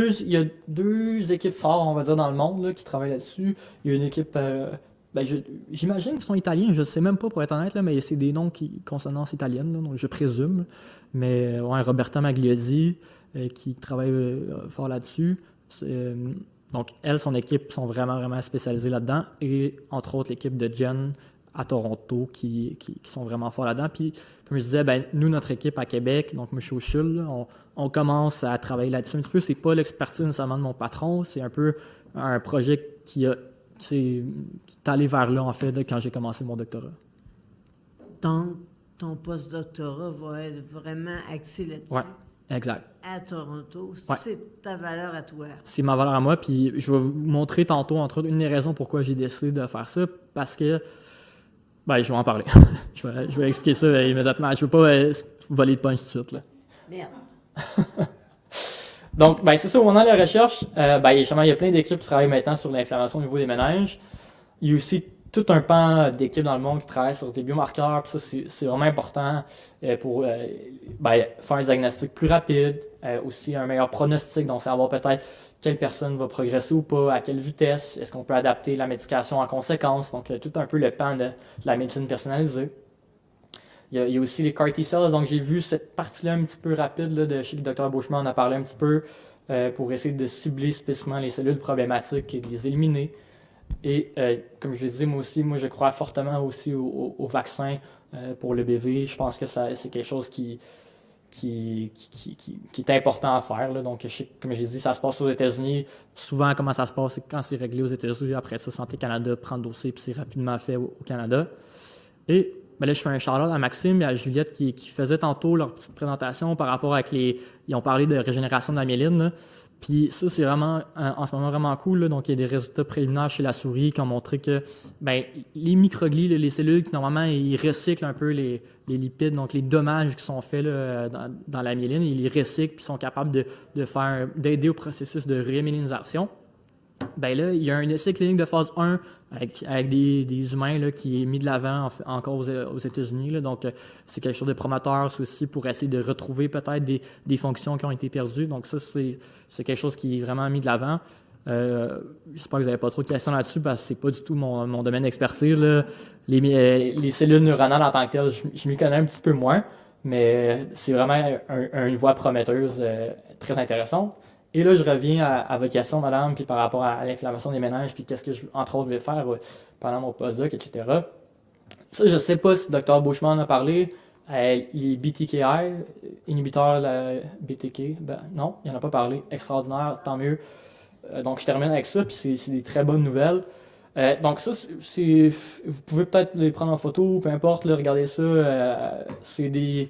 deux équipes fortes, on va dire, dans le monde là, qui travaillent là-dessus. Il y a une équipe, j'imagine qu'ils sont italiens, je ne sais même pas pour être honnête, là, mais c'est des noms consonances italiennes, là, donc je présume. Mais ouais, Roberta Magliosi, qui travaille fort là-dessus. Donc, elle, son équipe sont vraiment, vraiment spécialisées là-dedans. Et entre autres, l'équipe de Jen à Toronto qui sont vraiment forts là-dedans. Puis, comme je disais, ben, nous, notre équipe à Québec, donc moi, je suis au CHUL, là, on commence à travailler là-dessus un petit peu. C'est pas l'expertise nécessairement de mon patron, c'est un peu un projet qui est allé vers là, en fait, quand j'ai commencé mon doctorat. Donc, ton post-doctorat va être vraiment axé là-dessus. Ouais, exact. À Toronto, Ouais. c'est ta valeur à toi. C'est ma valeur à moi, puis je vais vous montrer tantôt, entre autres, une des raisons pourquoi j'ai décidé de faire ça, parce que, je vais en parler. je vais expliquer ça immédiatement. Je ne veux pas voler le punch tout de suite, là. Merde. Donc, c'est ça, au moment de la recherche, justement, il y a plein d'équipes qui travaillent maintenant sur l'inflammation au niveau des méninges. il y a aussi tout un pan d'équipe dans le monde qui travaille sur des biomarqueurs, puis ça, c'est vraiment important pour faire un diagnostic plus rapide, aussi un meilleur pronostic, donc savoir peut-être quelle personne va progresser ou pas, à quelle vitesse, est-ce qu'on peut adapter la médication en conséquence, donc tout un peu le pan de la médecine personnalisée. Il y a aussi les CAR T-cells, donc j'ai vu cette partie-là un petit peu rapide là, de chez le Dr. Beauchemin, on a parlé un petit peu pour essayer de cibler spécifiquement les cellules problématiques et de les éliminer. Et comme je l'ai dit, moi je crois fortement aussi au vaccin pour le BV. Je pense que c'est quelque chose qui est important à faire. Là. Donc, comme j'ai dit, ça se passe aux États-Unis. Souvent, comment ça se passe, c'est que quand c'est réglé aux États-Unis, après ça, Santé Canada prend le dossier puis c'est rapidement fait au Canada. Et ben là, je fais un shout-out à Maxime et à Juliette qui faisaient tantôt leur petite présentation par rapport avec ils ont parlé de régénération de la myéline. Là. Puis ça, c'est vraiment, en ce moment, vraiment cool. Là. Donc, il y a des résultats préliminaires chez la souris qui ont montré que les microglies, les cellules qui, normalement, ils recyclent un peu les lipides, donc les dommages qui sont faits là, dans la myéline, ils les recyclent puis sont capables d'aider au processus de rémyélinisation. Ben là, il y a un essai clinique de phase 1 avec des humains là, qui est mis de l'avant encore aux États-Unis. Là. Donc, c'est quelque chose de prometteur aussi pour essayer de retrouver peut-être des fonctions qui ont été perdues. Donc, ça, c'est quelque chose qui est vraiment mis de l'avant. J'espère que vous n'avez pas trop de questions là-dessus parce que c'est pas du tout mon domaine d'expertise. Là. Les cellules neuronales en tant que telles, je m'y connais un petit peu moins, mais c'est vraiment une voie prometteuse très intéressante. Et là, je reviens à votre question, madame, puis par rapport à l'inflammation des méninges, puis qu'est-ce que entre autres, vais faire pendant mon postdoc, etc. Ça, je ne sais pas si le Dr. Beauchemin en a parlé. Les BTKI, inhibiteurs de la BTK, non, il n'en a pas parlé. Extraordinaire, tant mieux. Donc, je termine avec ça, puis c'est des très bonnes nouvelles. Donc ça, vous pouvez peut-être les prendre en photo, peu importe, là, regardez ça. C'est des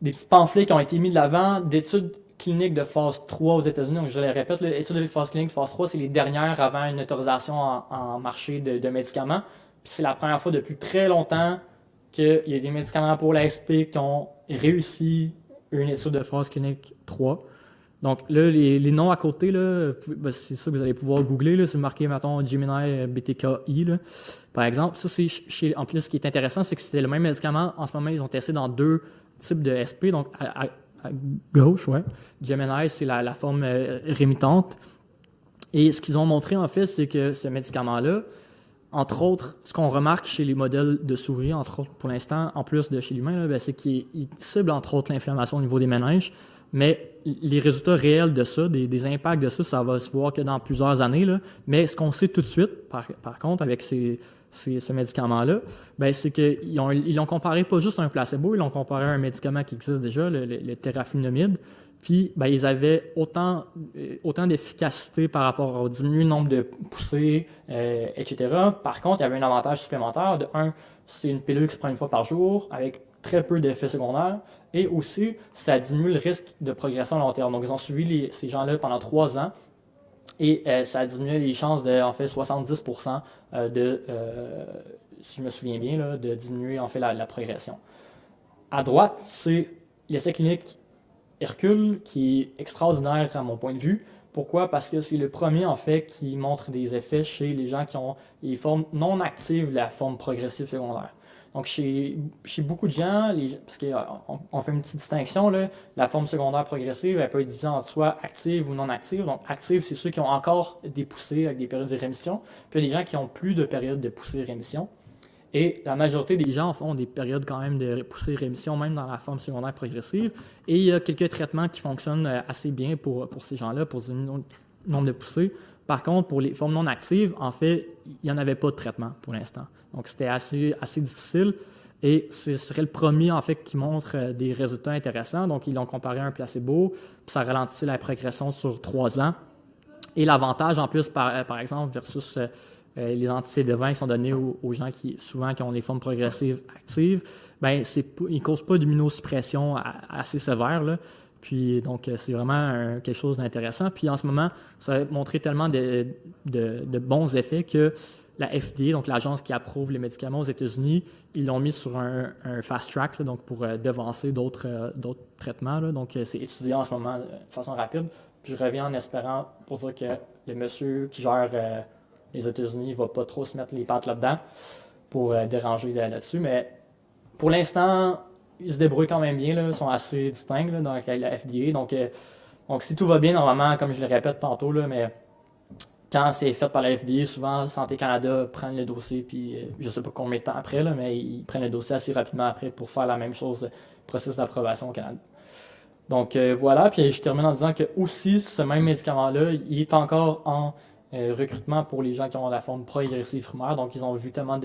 petits pamphlets qui ont été mis de l'avant d'études cliniques de phase 3 aux États-Unis. Donc, je le répète, l'étude de phase clinique de phase 3, c'est les dernières avant une autorisation en marché de médicaments. Puis c'est la première fois depuis très longtemps qu'il y a des médicaments pour la SP qui ont réussi une étude de phase clinique 3. Donc là, les noms à côté, là, c'est ça que vous allez pouvoir googler. Là, c'est marqué, mettons, Gemini BTKI. Là. Par exemple, ça, c'est en plus, ce qui est intéressant, c'est que c'était le même médicament. En ce moment, ils ont testé dans 2 types de SP. Donc, à gauche, ouais. Gemini, c'est la forme rémitante. Et ce qu'ils ont montré, en fait, c'est que ce médicament-là, entre autres, ce qu'on remarque chez les modèles de souris, entre autres, pour l'instant, en plus de chez l'humain, là, c'est qu'il cible, entre autres, l'inflammation au niveau des méninges. Mais les résultats réels de ça, des impacts de ça va se voir que dans plusieurs années. Là. Mais ce qu'on sait tout de suite, par contre, avec ce médicament-là, c'est qu'ils l'ont comparé pas juste à un placebo, ils l'ont comparé à un médicament qui existe déjà, le teraflunomide. Puis, ils avaient autant d'efficacité par rapport au diminuer le nombre de poussées, etc. Par contre, il y avait un avantage supplémentaire. De un, c'est une pilule qui se prend une fois par jour, avec très peu d'effets secondaires. Et aussi, ça diminue le risque de progression à long terme. Donc, ils ont suivi ces gens-là pendant 3 ans. Et ça a diminué les chances de, en fait, 70% si je me souviens bien, là, de diminuer, en fait, la progression. À droite, c'est l'essai clinique Hercule, qui est extraordinaire à mon point de vue. Pourquoi? Parce que c'est le premier, en fait, qui montre des effets chez les gens qui ont les formes non actives de la forme progressive secondaire. Donc, chez beaucoup de gens, parce qu'on fait une petite distinction, là, la forme secondaire progressive, elle peut être divisée en soit active ou non active. Donc, active, c'est ceux qui ont encore des poussées avec des périodes de rémission, puis il y a des gens qui n'ont plus de périodes de poussée-rémission. Et la majorité des gens font des périodes quand même de poussée-rémission, même dans la forme secondaire progressive. Et il y a quelques traitements qui fonctionnent assez bien pour ces gens-là, pour diminuer le nombre de poussées. Par contre, pour les formes non actives, en fait, il n'y en avait pas de traitement pour l'instant. Donc, c'était assez difficile. Et ce serait le premier, en fait, qui montre des résultats intéressants. Donc, ils l'ont comparé à un placebo, puis ça ralentissait la progression sur 3 ans. Et l'avantage, en plus, par exemple, versus les anti-CD20 qui sont donnés aux gens qui ont des formes progressives actives, ils ne causent pas d'immunosuppression assez sévère, là. Puis, donc, c'est vraiment quelque chose d'intéressant. Puis, en ce moment, ça a montré tellement de bons effets que la FDA, donc l'agence qui approuve les médicaments aux États-Unis, ils l'ont mis sur un fast track, là, donc pour devancer d'autres traitements. Là. Donc, c'est étudié en ce moment de façon rapide. Puis, je reviens en espérant pour dire que le monsieur qui gère les États-Unis ne vont pas trop se mettre les pattes là-dedans pour déranger là-dessus. Mais pour l'instant, ils se débrouillent quand même bien, là, ils sont assez distincts là, dans la FDA. Donc, si tout va bien, normalement, comme je le répète tantôt, là, mais quand c'est fait par la FDA, souvent Santé Canada prennent le dossier, puis je ne sais pas combien de temps après, là, mais ils prennent le dossier assez rapidement après pour faire la même chose, processus d'approbation au Canada. Donc voilà, puis je termine en disant que aussi ce même médicament-là, il est encore en recrutement pour les gens qui ont la forme progressive primaire. Donc ils ont vu tellement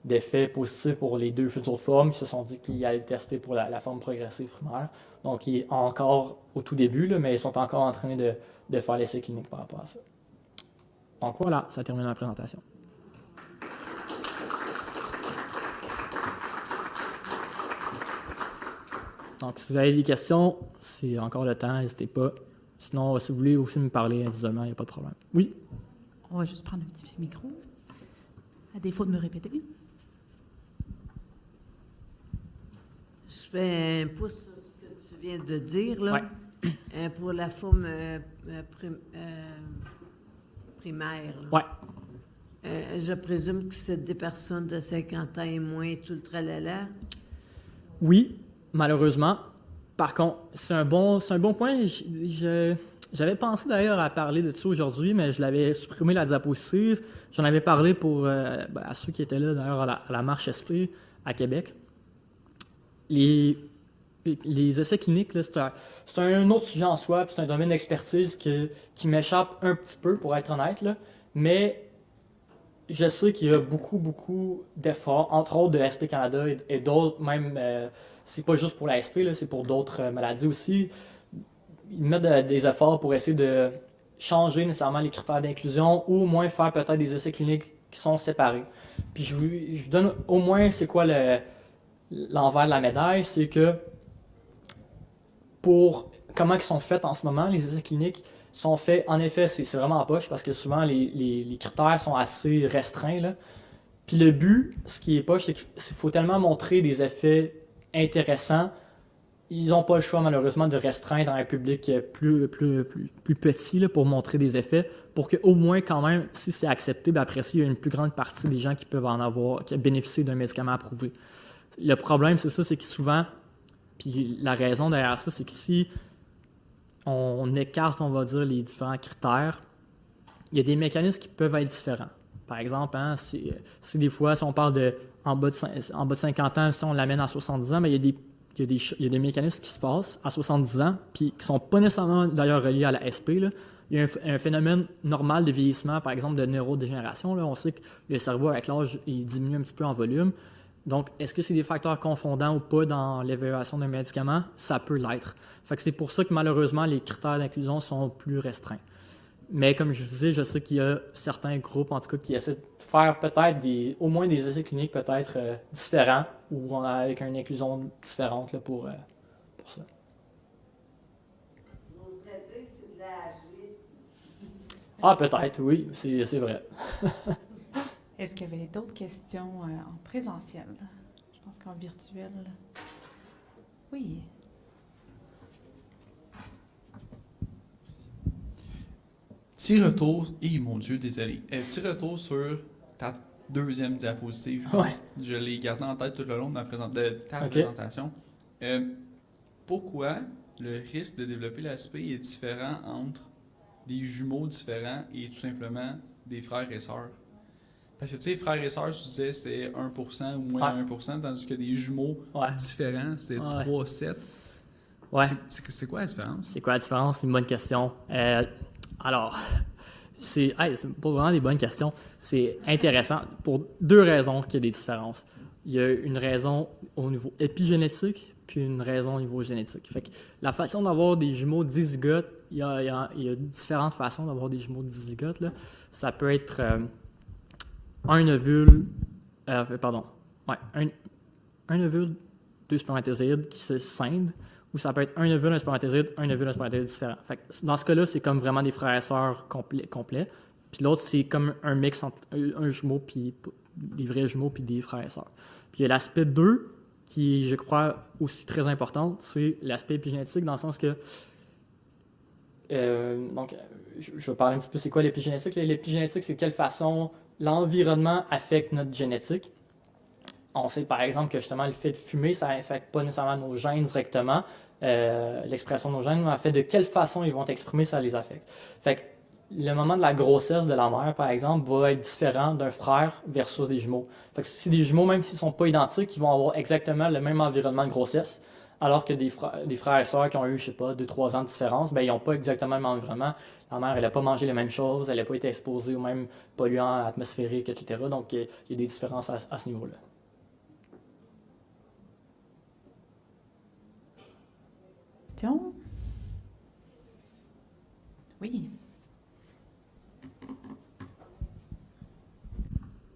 d'effets positifs pour les deux futures formes, ils se sont dit qu'ils allaient le tester pour la forme progressive primaire. Donc il est encore au tout début, là, mais ils sont encore en train de faire l'essai clinique par rapport à ça. Donc voilà, ça termine ma présentation. Donc, si vous avez des questions, c'est encore le temps, n'hésitez pas. Sinon, si vous voulez aussi me parler individuellement, il n'y a pas de problème. Oui? On va juste prendre un petit micro, à défaut de me répéter. Je fais un pouce sur ce que tu viens de dire, là. Ouais. Pour la forme primaire. Là. Ouais. Je présume que c'est des personnes de 50 ans et moins, tout le tralala. Oui, malheureusement. Par contre, c'est un bon point. J'avais pensé d'ailleurs à parler de ça aujourd'hui, mais je l'avais supprimé la diapositive. J'en avais parlé à ceux qui étaient là d'ailleurs à la marche Esprit à Québec. Les essais cliniques, là, c'est un autre sujet en soi, puis c'est un domaine d'expertise qui m'échappe un petit peu, pour être honnête, là. Mais je sais qu'il y a beaucoup d'efforts, entre autres de SP Canada et d'autres, même, c'est pas juste pour la SP, là, c'est pour d'autres maladies aussi. Ils mettent des efforts pour essayer de changer nécessairement les critères d'inclusion ou au moins faire peut-être des essais cliniques qui sont séparés. Puis je vous donne au moins c'est quoi l'envers de la médaille, c'est que pour comment ils sont faits en ce moment, les essais cliniques sont faits, en effet, c'est vraiment en poche parce que souvent les critères sont assez restreints, là. Puis le but, ce qui est poche, c'est qu'il faut tellement montrer des effets intéressants. Ils n'ont pas le choix, malheureusement, de restreindre un public plus petit là, pour montrer des effets, pour qu'au moins, quand même, si c'est accepté, ben après ça, il y a une plus grande partie des gens qui peuvent en avoir, qui bénéficient d'un médicament approuvé. Le problème, c'est ça, c'est que souvent, puis la raison derrière ça, c'est que si on écarte, on va dire, les différents critères, il y a des mécanismes qui peuvent être différents. Par exemple, hein, si des fois, si on parle en bas de 50 ans, si on l'amène à 70 ans, mais il y a des mécanismes qui se passent à 70 ans, puis qui ne sont pas nécessairement d'ailleurs reliés à la SP. Là. Il y a un phénomène normal de vieillissement, par exemple de neurodégénération. Là. On sait que le cerveau, avec l'âge, il diminue un petit peu en volume. Donc, est-ce que c'est des facteurs confondants ou pas dans l'évaluation d'un médicament? Ça peut l'être. Fait que c'est pour ça que malheureusement, les critères d'inclusion sont plus restreints. Mais comme je vous disais, je sais qu'il y a certains groupes, en tout cas, qui essaient de faire peut-être au moins des essais cliniques peut-être différents ou avec une inclusion différente là, pour ça. J'oserais dire que c'est de l'agisme. Ah, peut-être, oui, c'est vrai. Est-ce qu'il y avait d'autres questions en présentiel? Je pense qu'en virtuel. Oui. Petit retour, mon Dieu, désolé. Petit retour sur ta deuxième diapositive. Je pense. Je l'ai gardé en tête tout le long de ta présentation. Pourquoi le risque de développer l'aspect est différent entre des jumeaux différents et tout simplement des frères et sœurs? Parce que tu sais, frères et sœurs, tu disais c'était 1% ou moins 1%, tandis que des jumeaux différents, c'était 3-7. Ouais. C'est quoi la différence? C'est quoi la différence? C'est une bonne question. Alors, c'est pas vraiment des bonnes questions. C'est intéressant pour deux raisons qu'il y a des différences. Il y a une raison au niveau épigénétique, puis une raison au niveau génétique. Fait que la façon d'avoir des jumeaux dizygotes, il y a différentes façons d'avoir des jumeaux dizygotes, là. Ça peut être un ovule, un ovule, deux spermatozoïdes qui se scindent, ou ça peut être un ovule, un spermatozoïde différent. Fait que dans ce cas-là, c'est comme vraiment des frères et sœurs complets. Puis l'autre, c'est comme un mix entre un jumeau, puis des vrais jumeaux, puis des frères et sœurs. Puis il y a l'aspect 2, qui est, je crois, aussi très important, c'est l'aspect épigénétique, dans le sens que Donc, je vais parler un petit peu c'est quoi l'épigénétique. L'épigénétique, c'est de quelle façon l'environnement affecte notre génétique. On sait par exemple que justement le fait de fumer, ça n'affecte pas nécessairement nos gènes directement, l'expression de nos gènes, mais en fait de quelle façon ils vont exprimer, ça les affecte. Fait que le moment de la grossesse de la mère, par exemple, va être différent d'un frère versus des jumeaux. Fait que si des jumeaux, même s'ils ne sont pas identiques, ils vont avoir exactement le même environnement de grossesse, alors que des frères et sœurs qui ont eu, je sais pas, 2-3 ans de différence, ben ils n'ont pas exactement le même environnement. La mère, elle n'a pas mangé les mêmes choses, elle n'a pas été exposée aux mêmes polluants atmosphériques, etc. Donc, il y a des différences à ce niveau-là. Question? Oui.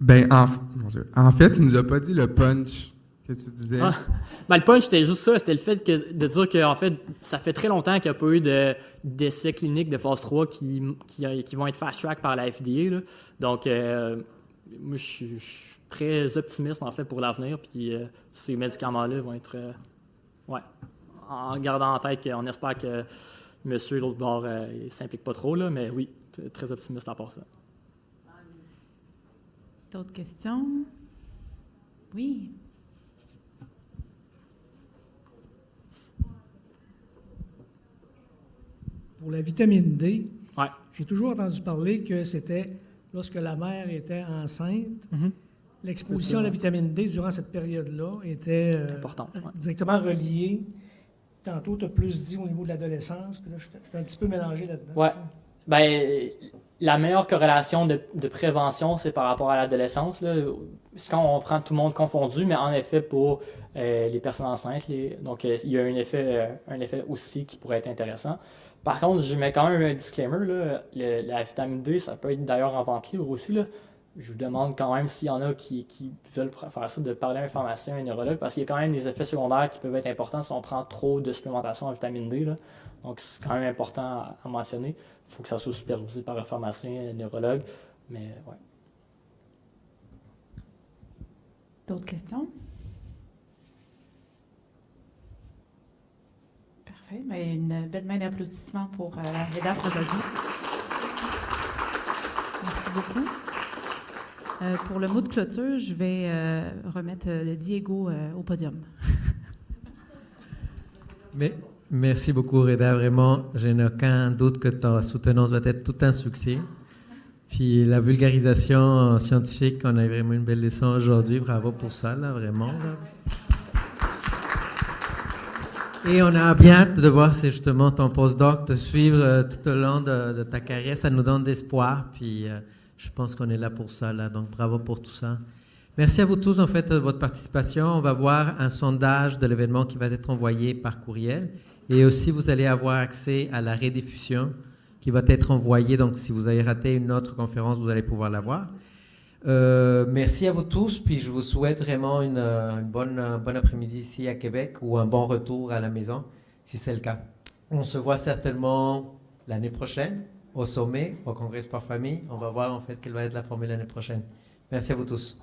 Ben, mon Dieu. En fait, tu nous as pas dit le punch que tu disais. Ah. Ben, le punch, c'était juste ça. C'était le fait de dire que, en fait, ça fait très longtemps qu'il n'y a pas eu d'essais cliniques de phase 3 qui vont être fast-track par la FDA, là. Donc, moi, je suis très optimiste, en fait, pour l'avenir. Puis, ces médicaments-là vont être... ouais. En gardant en tête qu'on espère que monsieur, l'autre bord, il ne s'implique pas trop, là. Mais oui, très optimiste à part ça. D'autres questions? Oui. Pour la vitamine D, Ouais. j'ai toujours entendu parler que c'était lorsque la mère était enceinte, l'exposition à la vitamine D durant cette période-là était Important, ouais. directement reliée. Tantôt, tu as plus dit au niveau de l'adolescence, puis là, je suis un petit peu mélangé là-dedans. Ouais. Ben, la meilleure corrélation de prévention, c'est par rapport à l'adolescence, là. C'est quand on prend tout le monde confondu, mais en effet, pour les personnes enceintes, donc il y a un effet aussi qui pourrait être intéressant. Par contre, je mets quand même un disclaimer, là, la vitamine D, ça peut être d'ailleurs en vente libre aussi, là. Je vous demande quand même s'il y en a qui veulent faire ça, de parler à un pharmacien, un neurologue, parce qu'il y a quand même des effets secondaires qui peuvent être importants si on prend trop de supplémentation en vitamine D, là. Donc, c'est quand même important à mentionner. Il faut que ça soit supervisé par un pharmacien, un neurologue. Mais, ouais. D'autres questions? Parfait. Mais une belle main d'applaudissement pour Reda Frazasi. Merci beaucoup. Pour le mot de clôture, je vais remettre Diego au podium. Merci beaucoup, Reda. Vraiment, je n'ai aucun doute que ta soutenance va être tout un succès. Puis la vulgarisation scientifique, on a vraiment une belle leçon aujourd'hui. Bravo pour ça, là, vraiment. Là. Et on a bien hâte de voir c'est justement ton postdoc te suivre tout au long de ta carrière. Ça nous donne d'espoir. Puis je pense qu'on est là pour ça. Là. Donc bravo pour tout ça. Merci à vous tous en fait de votre participation. On va voir un sondage de l'événement qui va être envoyé par courriel. Et aussi, vous allez avoir accès à la rediffusion qui va être envoyée. Donc, si vous avez raté une autre conférence, vous allez pouvoir la voir. Merci à vous tous. Puis, je vous souhaite vraiment une bonne après-midi ici à Québec ou un bon retour à la maison, si c'est le cas. On se voit certainement l'année prochaine au sommet, au Congrès Sport Famille. On va voir en fait quelle va être la formule l'année prochaine. Merci à vous tous.